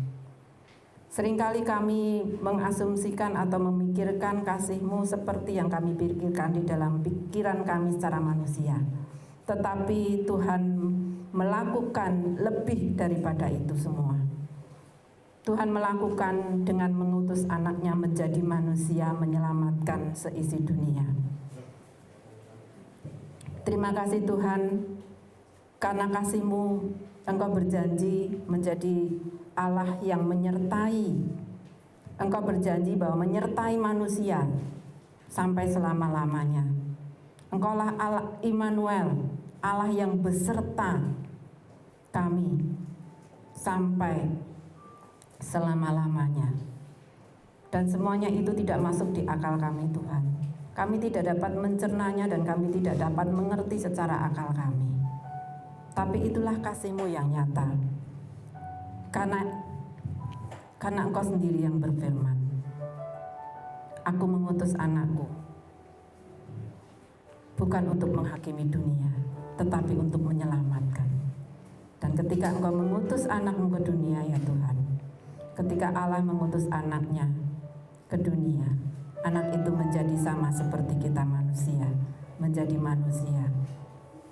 Seringkali kami mengasumsikan atau memikirkan kasih-Mu seperti yang kami pikirkan di dalam pikiran kami secara manusia. Tetapi Tuhan melakukan lebih daripada itu semua. Tuhan melakukan dengan mengutus anaknya menjadi manusia, menyelamatkan seisi dunia. Terima kasih Tuhan, karena kasih-Mu, Engkau berjanji menjadi Allah yang menyertai. Engkau berjanji bahwa menyertai manusia sampai selama-lamanya. Engkaulah Allah Immanuel, Allah yang beserta kami sampai selama-lamanya. Dan semuanya itu tidak masuk di akal kami Tuhan. Kami tidak dapat mencernanya dan kami tidak dapat mengerti secara akal kami. tapi itulah kasih-Mu yang nyata. Karena Engkau sendiri yang berfirman, aku mengutus anakku bukan untuk menghakimi dunia, tetapi untuk menyelamatkan. Dan ketika Engkau mengutus anak-Mu ke dunia ya Tuhan, ketika Allah mengutus anaknya ke dunia, anak itu menjadi sama seperti kita manusia, menjadi manusia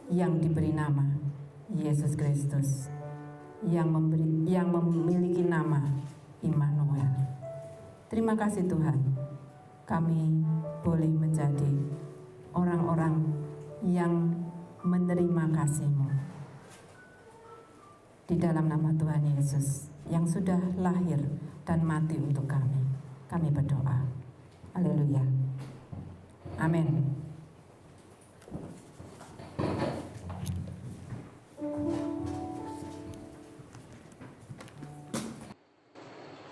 yang diberi nama Yesus Kristus, yang memiliki nama Immanuel. Terima kasih Tuhan, kami boleh menjadi orang-orang yang menerima kasih-Mu di dalam nama Tuhan Yesus yang sudah lahir dan mati untuk kami. Kami berdoa. Haleluya. Amin.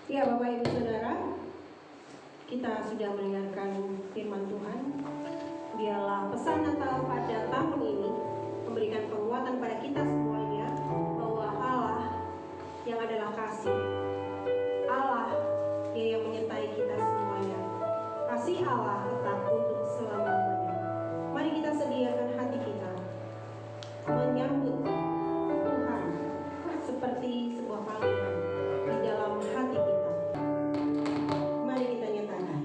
Ya Bapak Ibu Saudara, kita sudah mendengarkan firman Tuhan. Biarlah pesan Natal pada tahun ini memberikan penguatan pada kita semuanya bahwa Allah yang adalah kasih, Allah yang menyertai kita semuanya. Kasih Allah tetap untuk selama-lamanya. Mari kita sediakan hati kita menyambut Tuhan seperti sebuah panggilan di dalam hati kita. Mari kita nyatakan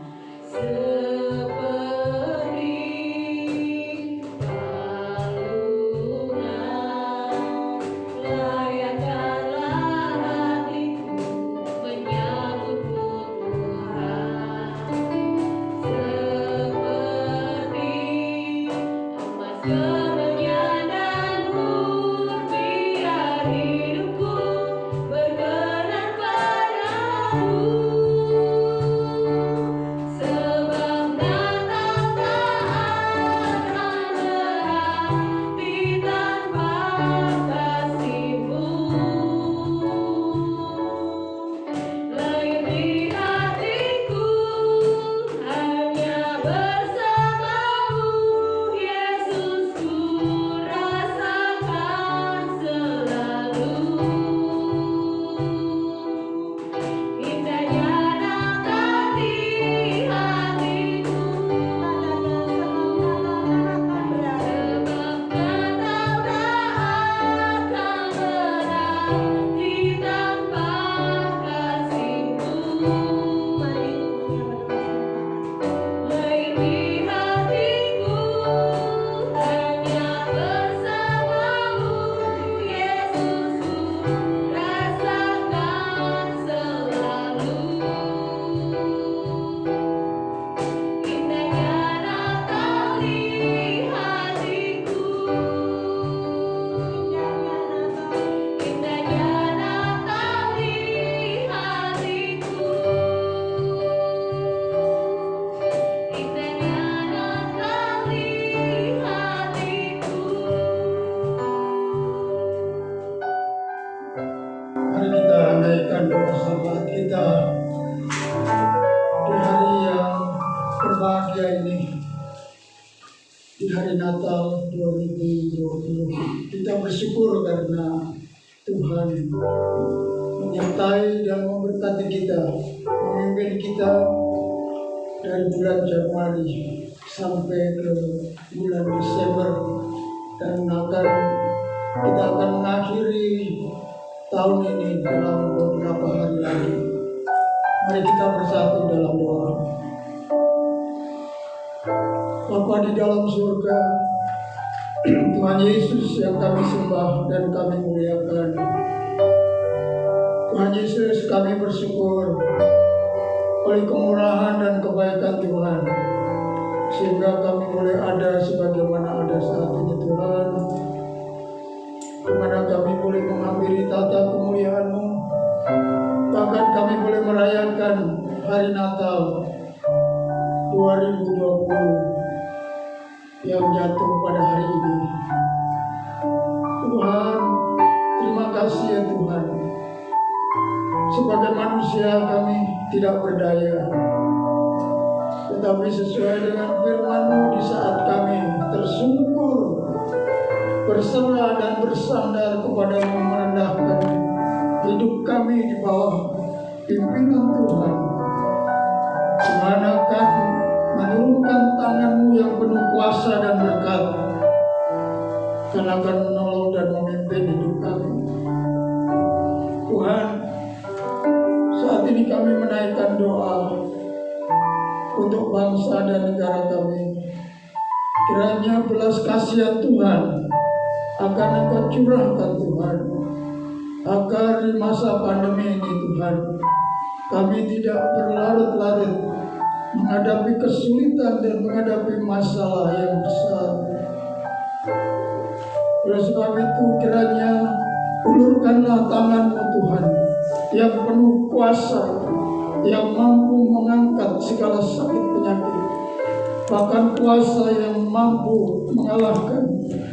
menaikkan doa kita di hari yang berbahagia ini, di hari Natal 2020. Kita bersyukur karena Tuhan menyertai dan memberkati kita, memimpin kita dari bulan Januari sampai ke bulan Desember, dan kita akan mengakhiri tahun ini dalam beberapa hari lagi. Mari kita bersatu dalam doa. Bapa di dalam surga, Tuhan Yesus yang kami sembah dan kami muliakan, Tuhan Yesus, kami bersyukur oleh kemurahan dan kebaikan Tuhan, sehingga kami boleh ada sebagaimana ada saat ini Tuhan, di mana kami boleh menghampiri tata kemuliaan-Mu. Bahkan kami boleh merayakan hari Natal 2020 yang jatuh pada hari ini. Tuhan, terima kasih ya Tuhan. Sebagai manusia kami tidak berdaya, tetapi sesuai dengan firman-Mu, di saat kami tersungkur berserah dan bersandar kepada-Mu, merendahkan hidup kami di bawah pimpinan Tuhan. Tuhan akan menurunkan tangan-Mu yang penuh kuasa dan berkat, dan akan menolong dan memimpin hidup kami. Tuhan, saat ini kami menaikkan doa untuk bangsa dan negara kami. Kiranya belas kasihan Tuhan akan Engkau curahkan Tuhan, agar di masa pandemi ini Tuhan, kami tidak berlarut-larut menghadapi kesulitan dan menghadapi masalah yang besar. Oleh sebab itu kiranya ulurkanlah tangan-Mu Tuhan yang penuh kuasa, yang mampu mengangkat segala sakit penyakit, bahkan kuasa yang mampu mengalahkan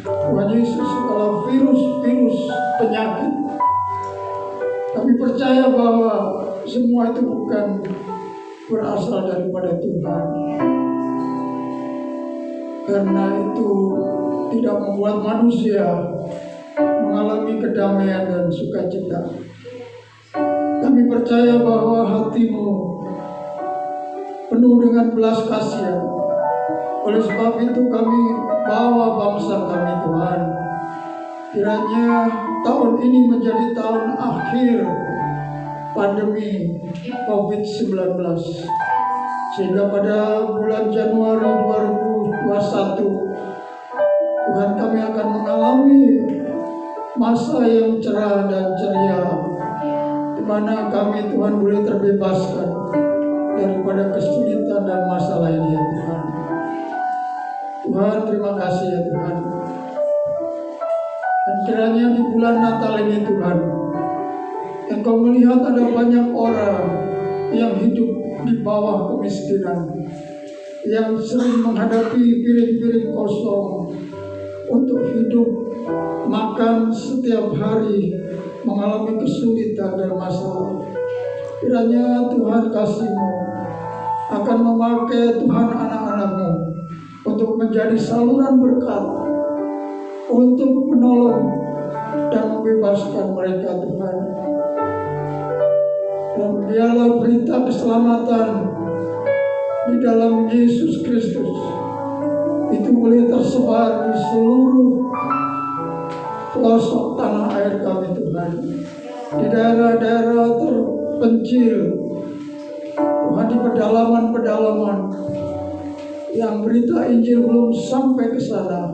Tuhan Yesus segala virus-virus penyakit. Kami percaya bahwa semua itu bukan berasal daripada Tuhan, karena itu tidak membuat manusia mengalami kedamaian dan sukacita. Kami percaya bahwa hati-Mu penuh dengan belas kasihan. Oleh sebab itu kami bawa bangsa kami Tuhan, kiranya tahun ini menjadi tahun akhir pandemi COVID-19, sehingga pada bulan Januari 2021 Tuhan kami akan mengalami masa yang cerah dan ceria, di mana kami Tuhan boleh terbebaskan daripada kesulitan dan masalah ini ya Tuhan. Tuhan, terima kasih ya Tuhan. Dan kiranya di bulan Natal ini Tuhan, Engkau melihat ada banyak orang yang hidup di bawah kemiskinan, yang sering menghadapi piring-piring kosong untuk hidup makan setiap hari, mengalami kesulitan dan masalah. Kiranya Tuhan kasih-Mu akan memakai Tuhan anak-anak-Mu untuk menjadi saluran berkat, untuk menolong dan membebaskan mereka Tuhan. Dan biarlah berita keselamatan di dalam Yesus Kristus itu boleh tersebar di seluruh pelosok tanah air kami Tuhan, di daerah-daerah terpencil Tuhan, di pedalaman-pedalaman yang berita Injil belum sampai ke sana.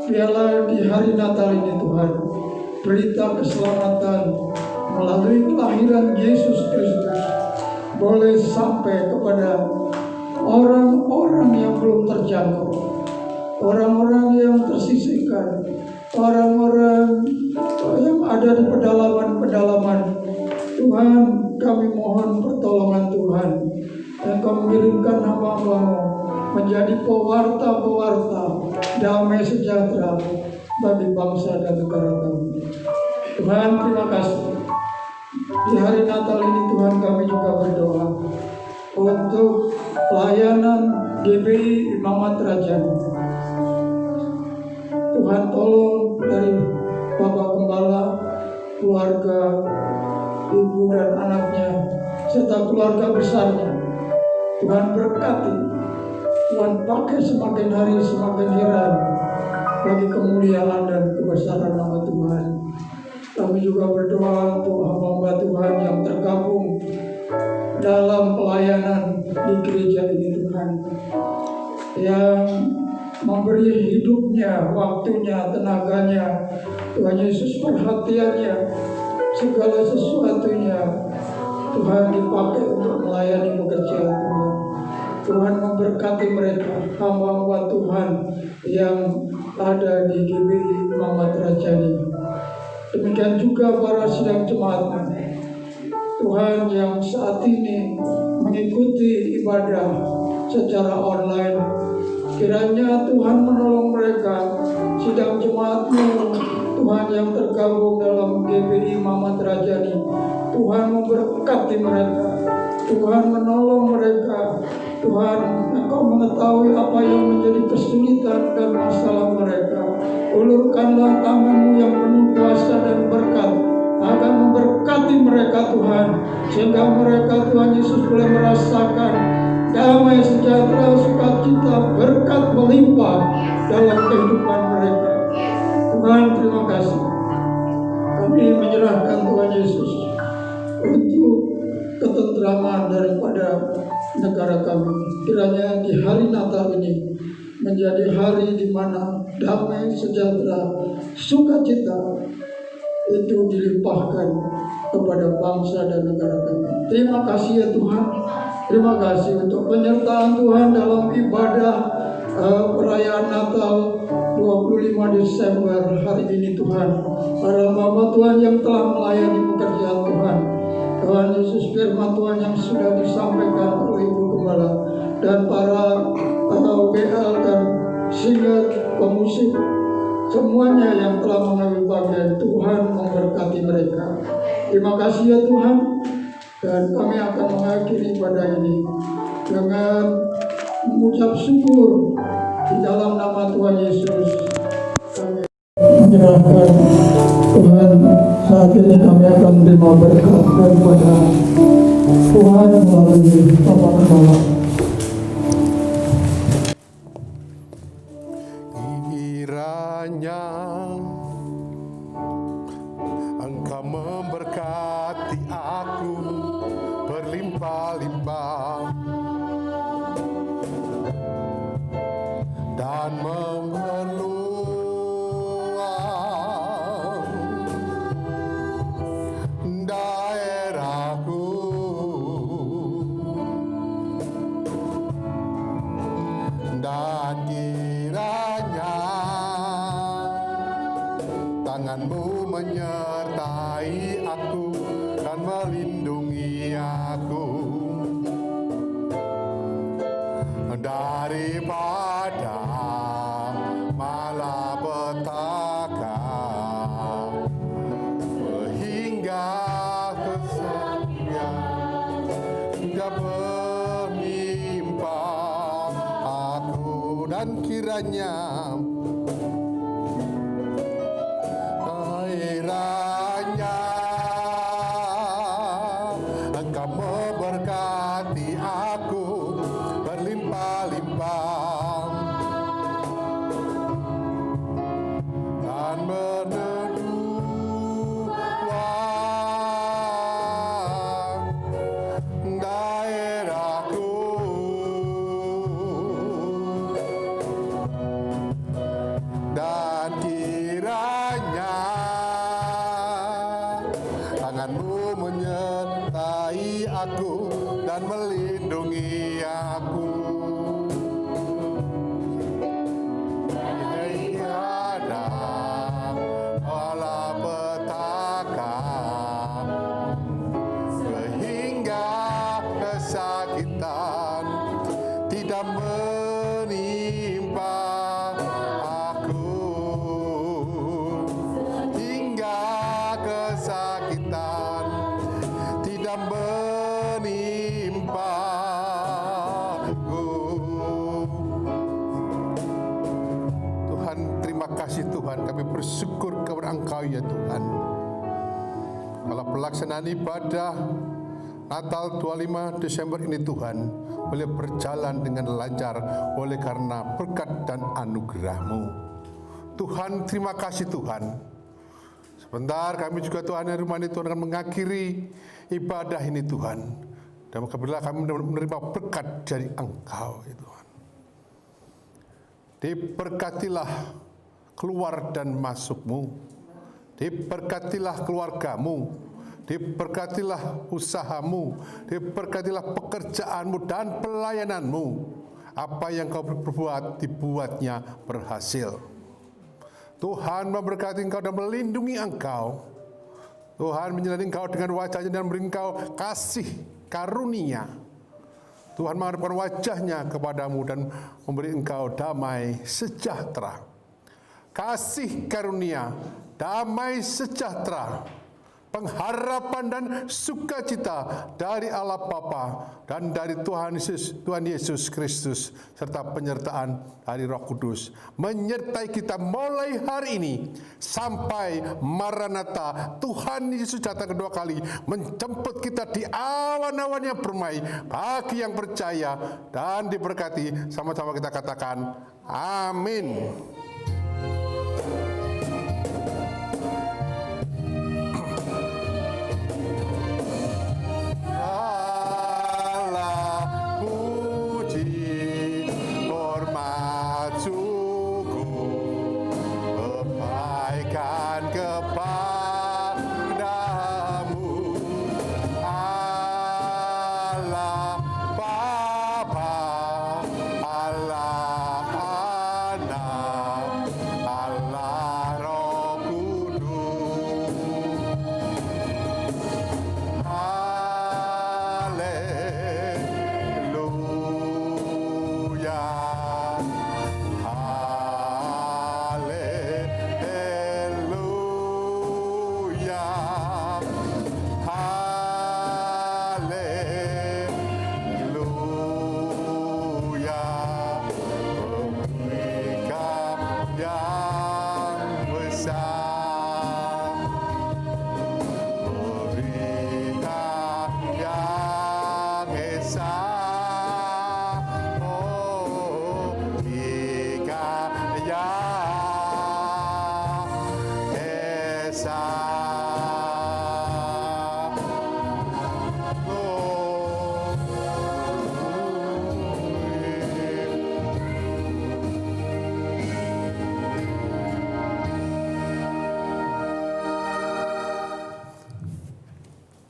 Biarlah di hari Natal ini Tuhan, berita keselamatan melalui kelahiran Yesus Kristus boleh sampai kepada orang-orang yang belum terjangkau, orang-orang yang tersisihkan, orang-orang yang ada di pedalaman-pedalaman. Tuhan, kami mohon pertolongan Tuhan, dan Kau mengirimkan hamba-Mu menjadi pewarta-pewarta damai sejahtera bagi bangsa dan negara kami. Tuhan, terima kasih. Di hari Natal ini Tuhan, kami juga berdoa untuk pelayanan GBI Imamat Rajani. Tuhan, tolong dari Bapak Gembala, keluarga, ibu dan anaknya, serta keluarga besarnya. Tuhan berkati, Tuhan pakai semakin hari semakin heran bagi kemuliaan dan kebesaran nama Tuhan. Kami juga berdoa untuk hamba-hamba Tuhan yang tergabung dalam pelayanan di gereja ini Tuhan, yang memberi hidupnya, waktunya, tenaganya, Tuhan Yesus perhatiannya, segala sesuatunya Tuhan dipakai untuk melayani pekerjaan Tuhan. Tuhan memberkati mereka, hamba-hamba Tuhan yang ada di GBI Imamat Rajani. Demikian juga para sidang jemaat Tuhan yang saat ini mengikuti ibadah secara online. Kiranya Tuhan menolong mereka, sidang jemaat-Mu Tuhan yang tergabung dalam GBI Imamat Rajani. Tuhan memberkati mereka, Tuhan menolong mereka, Tuhan, Engkau mengetahui apa yang menjadi kesulitan dan masalah mereka. Ulurkanlah tangan-Mu yang penuh kuasa dan berkat akan memberkati mereka Tuhan, sehingga mereka Tuhan Yesus boleh merasakan damai, sejahtera, sukacita, berkat melimpah dalam kehidupan mereka. Tuhan, terima kasih. Kami menyerahkan Tuhan Yesus untuk ketentraman daripada negara kami. Kiranya di hari Natal ini menjadi hari di mana damai, sejahtera, sukacita itu dilimpahkan kepada bangsa dan negara kami. Terima kasih ya Tuhan. Terima kasih untuk penyertaan Tuhan dalam ibadah perayaan Natal 25 Desember hari ini Tuhan. Para hamba Tuhan yang telah melayani pekerjaan Tuhan. Tuhan Yesus, firman Tuhan yang sudah disampaikan oleh Ibu Gembala dan para WL dan singer, pemusik, semuanya yang telah mengambil bagian, Tuhan memberkati mereka. Terima kasih ya Tuhan. Dan kami akan mengakhiri ibadah ini dengan mengucap syukur di dalam nama Tuhan Yesus. Kami menyerahkan Tuhan, saat ini kami akan menerima berkat daripada Tuhan melalui Bapak Kepala. Kiranya Engkau memberkati aku berlimpah-limpah dan memeluang daerahku, dan kiranya tangan-Mu menyertai aku dan melindungi aku daripada malapetaka sehingga kesakian tidak menimpa aku, dan kiranya Engkau memberkati aku berlimpah-limpah dan meneduhkan daerahku, dan kiranya tangan-Mu menyertai aku dan melindungi aku. Tiada malapetaka sehingga kesakitan tidak menimpa aku, hingga kesakitan tidak menimpa aku. Tuhan, terima kasih Tuhan, kami bersyukur kepada Engkau ya Tuhan. Kalau pelaksanaan ibadah Natal 25 Desember ini Tuhan boleh berjalan dengan lancar oleh karena berkat dan anugerah-Mu. Tuhan, terima kasih Tuhan. Sebentar kami juga Tuhan yang rumah ini Tuhan akan mengakhiri ibadah ini Tuhan. Dan apabila kami menerima berkat dari Engkau ya Tuhan. Diberkatilah keluar dan masuk-Mu. Diberkatilah keluarga-Mu. Diberkatilah usaha-Mu. Diberkatilah pekerjaan-Mu dan pelayanan-Mu. Apa yang Kau berbuat, dibuatnya berhasil. Tuhan memberkati Engkau dan melindungi Engkau. Tuhan menyertai Engkau dengan wajah-Nya dan memberi Engkau kasih karunia. Tuhan menghadapkan wajah-Nya kepadamu dan memberi Engkau damai sejahtera. Kasih karunia, damai sejahtera pengharapan dan sukacita dari Allah Bapa dan dari Tuhan Yesus Kristus, serta penyertaan dari Roh Kudus menyertai kita mulai hari ini sampai Maranatha, Tuhan Yesus datang kedua kali menjemput kita di awan-awan yang permai. Bagi yang percaya dan diberkati, sama-sama kita katakan amin.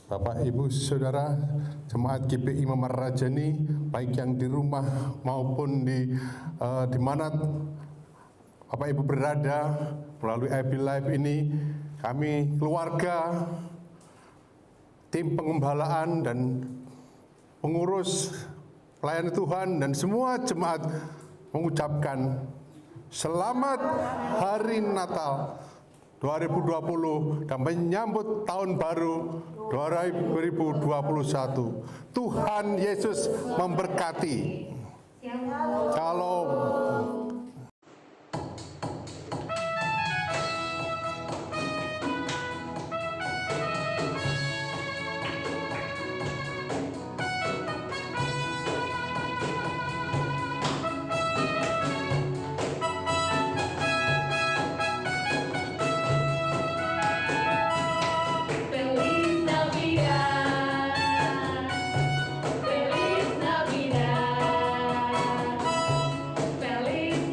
Bapak, Ibu, Saudara, Jemaat GPI Memarajani, baik yang di rumah maupun di mana Bapak Ibu berada melalui IB Live ini, kami keluarga, tim pengembalaan dan pengurus pelayanan Tuhan dan semua jemaat mengucapkan selamat Hari Natal 2020 dan menyambut tahun baru 2021. Tuhan Yesus memberkati. Shalom. Feliz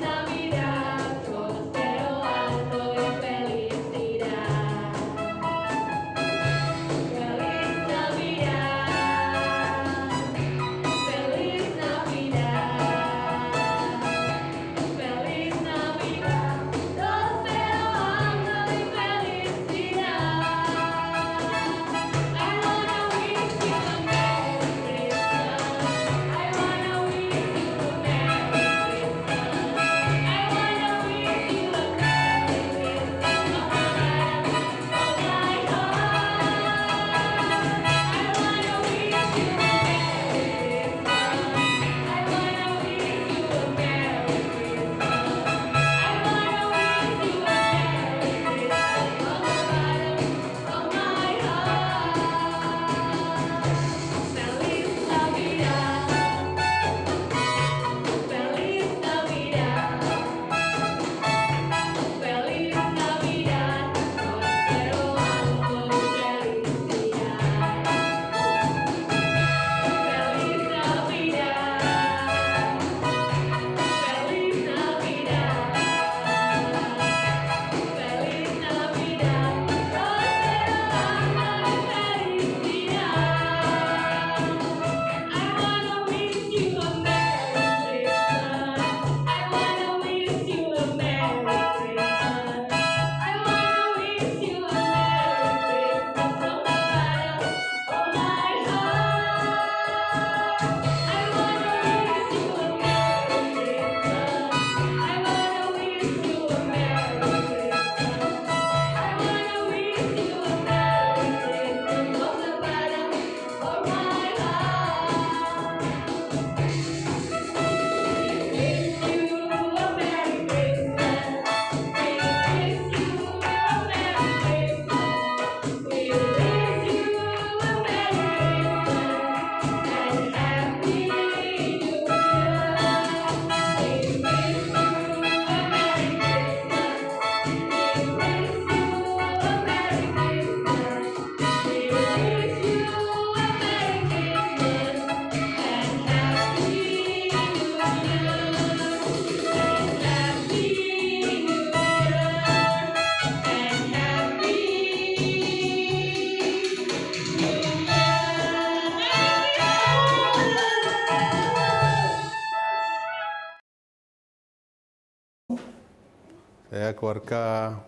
saya keluarga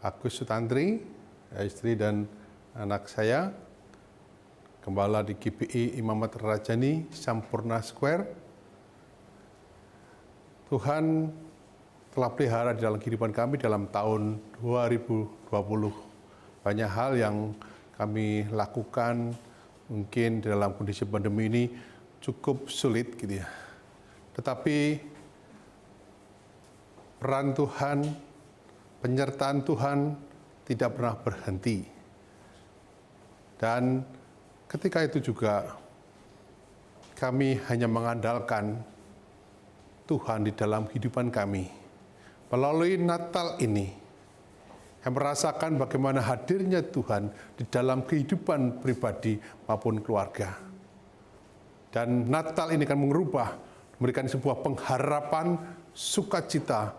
Agus Sutantri, istri dan anak saya, Gembala di GPI Imamat Rajani, Sampurna Square. Tuhan telah pelihara di dalam kehidupan kami dalam tahun 2020. Banyak hal yang kami lakukan mungkin dalam kondisi pandemi ini cukup sulit gitu ya. Tetapi peran Tuhan, penyertaan Tuhan tidak pernah berhenti. Dan ketika itu juga kami hanya mengandalkan Tuhan di dalam kehidupan kami. Melalui Natal ini, yang merasakan bagaimana hadirnya Tuhan di dalam kehidupan pribadi maupun keluarga. Dan Natal ini akan memberikan sebuah pengharapan sukacita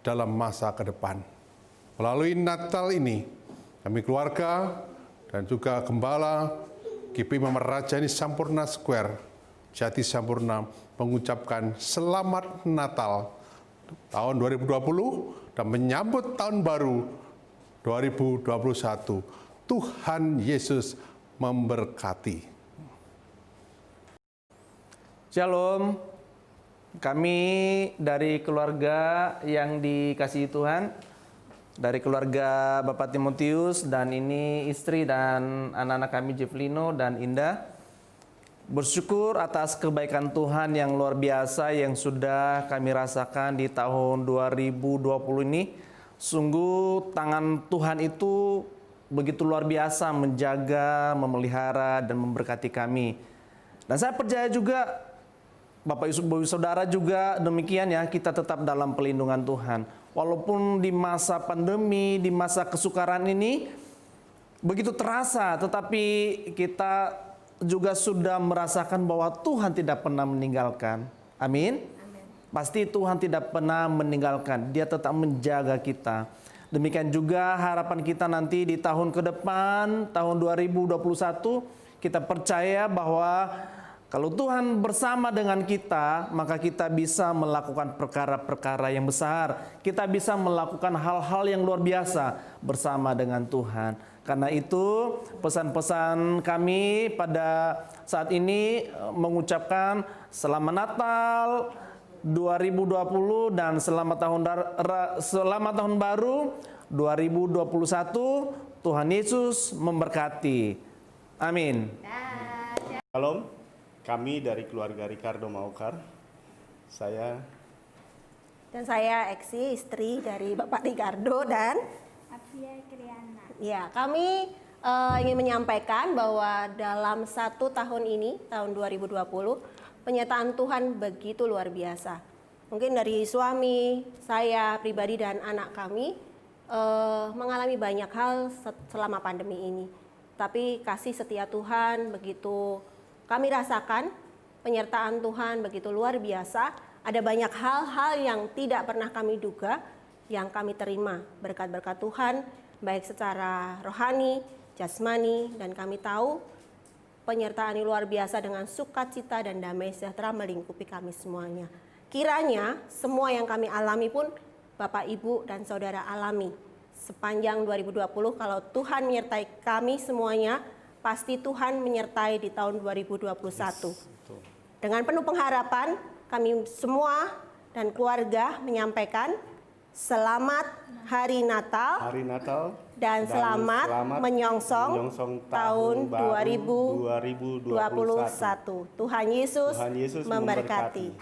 dalam masa ke depan. Melalui Natal ini, kami keluarga dan juga Gembala GPI Imamat Rajani Sampurna Square, Jati Sampurna, mengucapkan Selamat Natal tahun 2020 dan menyambut tahun baru 2021. Tuhan Yesus memberkati. Shalom, kami dari keluarga yang dikasihi Tuhan, dari keluarga Bapak Timotius dan ini istri dan anak-anak kami Jevlino dan Indah, bersyukur atas kebaikan Tuhan yang luar biasa yang sudah kami rasakan di tahun 2020 ini. Sungguh tangan Tuhan itu begitu luar biasa menjaga, memelihara, dan memberkati kami. Dan saya percaya juga Bapak Ibu Saudara juga demikian ya, kita tetap dalam pelindungan Tuhan. Walaupun di masa pandemi, di masa kesukaran ini begitu terasa, tetapi kita juga sudah merasakan bahwa Tuhan tidak pernah meninggalkan. Amin. Pasti Tuhan tidak pernah meninggalkan, Dia tetap menjaga kita. Demikian juga harapan kita nanti di tahun ke depan, tahun 2021, kita percaya bahwa kalau Tuhan bersama dengan kita, maka kita bisa melakukan perkara-perkara yang besar. Kita bisa melakukan hal-hal yang luar biasa bersama dengan Tuhan. Karena itu pesan-pesan kami pada saat ini mengucapkan Selamat Natal 2020 dan selamat tahun baru 2021. Tuhan Yesus memberkati. Amin. Shalom, kami dari keluarga Ricardo Maukar. Saya Eksi, istri dari Bapak Ricardo dan Afia Kriana. ya, kami ingin menyampaikan bahwa dalam 1 tahun ini, tahun 2020, penyertaan Tuhan begitu luar biasa. Mungkin dari suami, saya pribadi dan anak kami mengalami banyak hal selama pandemi ini. Tapi kasih setia Tuhan begitu kami rasakan, penyertaan Tuhan begitu luar biasa. Ada banyak hal-hal yang tidak pernah kami duga yang kami terima berkat-berkat Tuhan, baik secara rohani, jasmani, dan kami tahu penyertaan yang luar biasa dengan sukacita dan damai sejahtera melingkupi kami semuanya. Kiranya semua yang kami alami pun Bapak, Ibu, dan Saudara alami sepanjang 2020. Kalau Tuhan menyertai kami semuanya, pasti Tuhan menyertai di tahun 2021. Dengan penuh pengharapan, kami semua dan keluarga menyampaikan selamat Hari Natal, dan selamat menyongsong tahun 2021. Tuhan Yesus memberkati.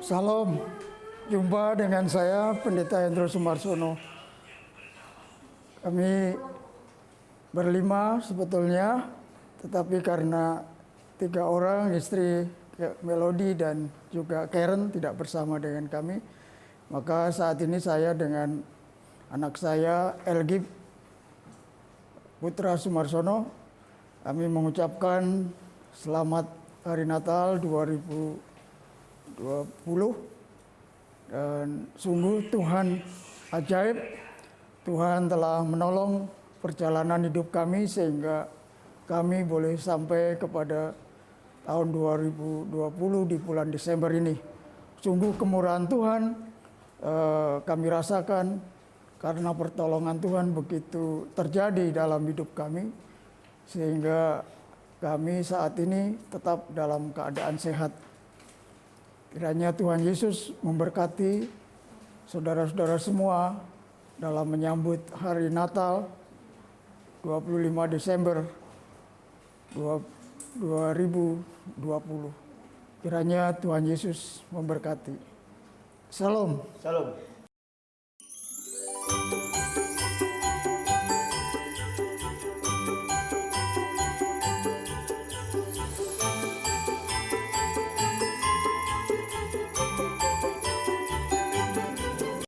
Salam, jumpa dengan saya Pendeta Hendro Sumarsono. Kami berlima sebetulnya, tetapi karena 3 orang, istri Melody dan juga Karen tidak bersama dengan kami, maka saat ini saya dengan anak saya Elgi Putra Sumarsono, kami mengucapkan selamat Hari Natal 2020, dan sungguh Tuhan ajaib. Tuhan telah menolong perjalanan hidup kami sehingga kami boleh sampai kepada tahun 2020 di bulan Desember ini. Sungguh kemurahan Tuhan kami rasakan karena pertolongan Tuhan begitu terjadi dalam hidup kami, sehingga kami saat ini tetap dalam keadaan sehat. Kiranya Tuhan Yesus memberkati saudara-saudara semua dalam menyambut hari Natal 25 Desember 2020. Kiranya Tuhan Yesus memberkati. Salam. Salam.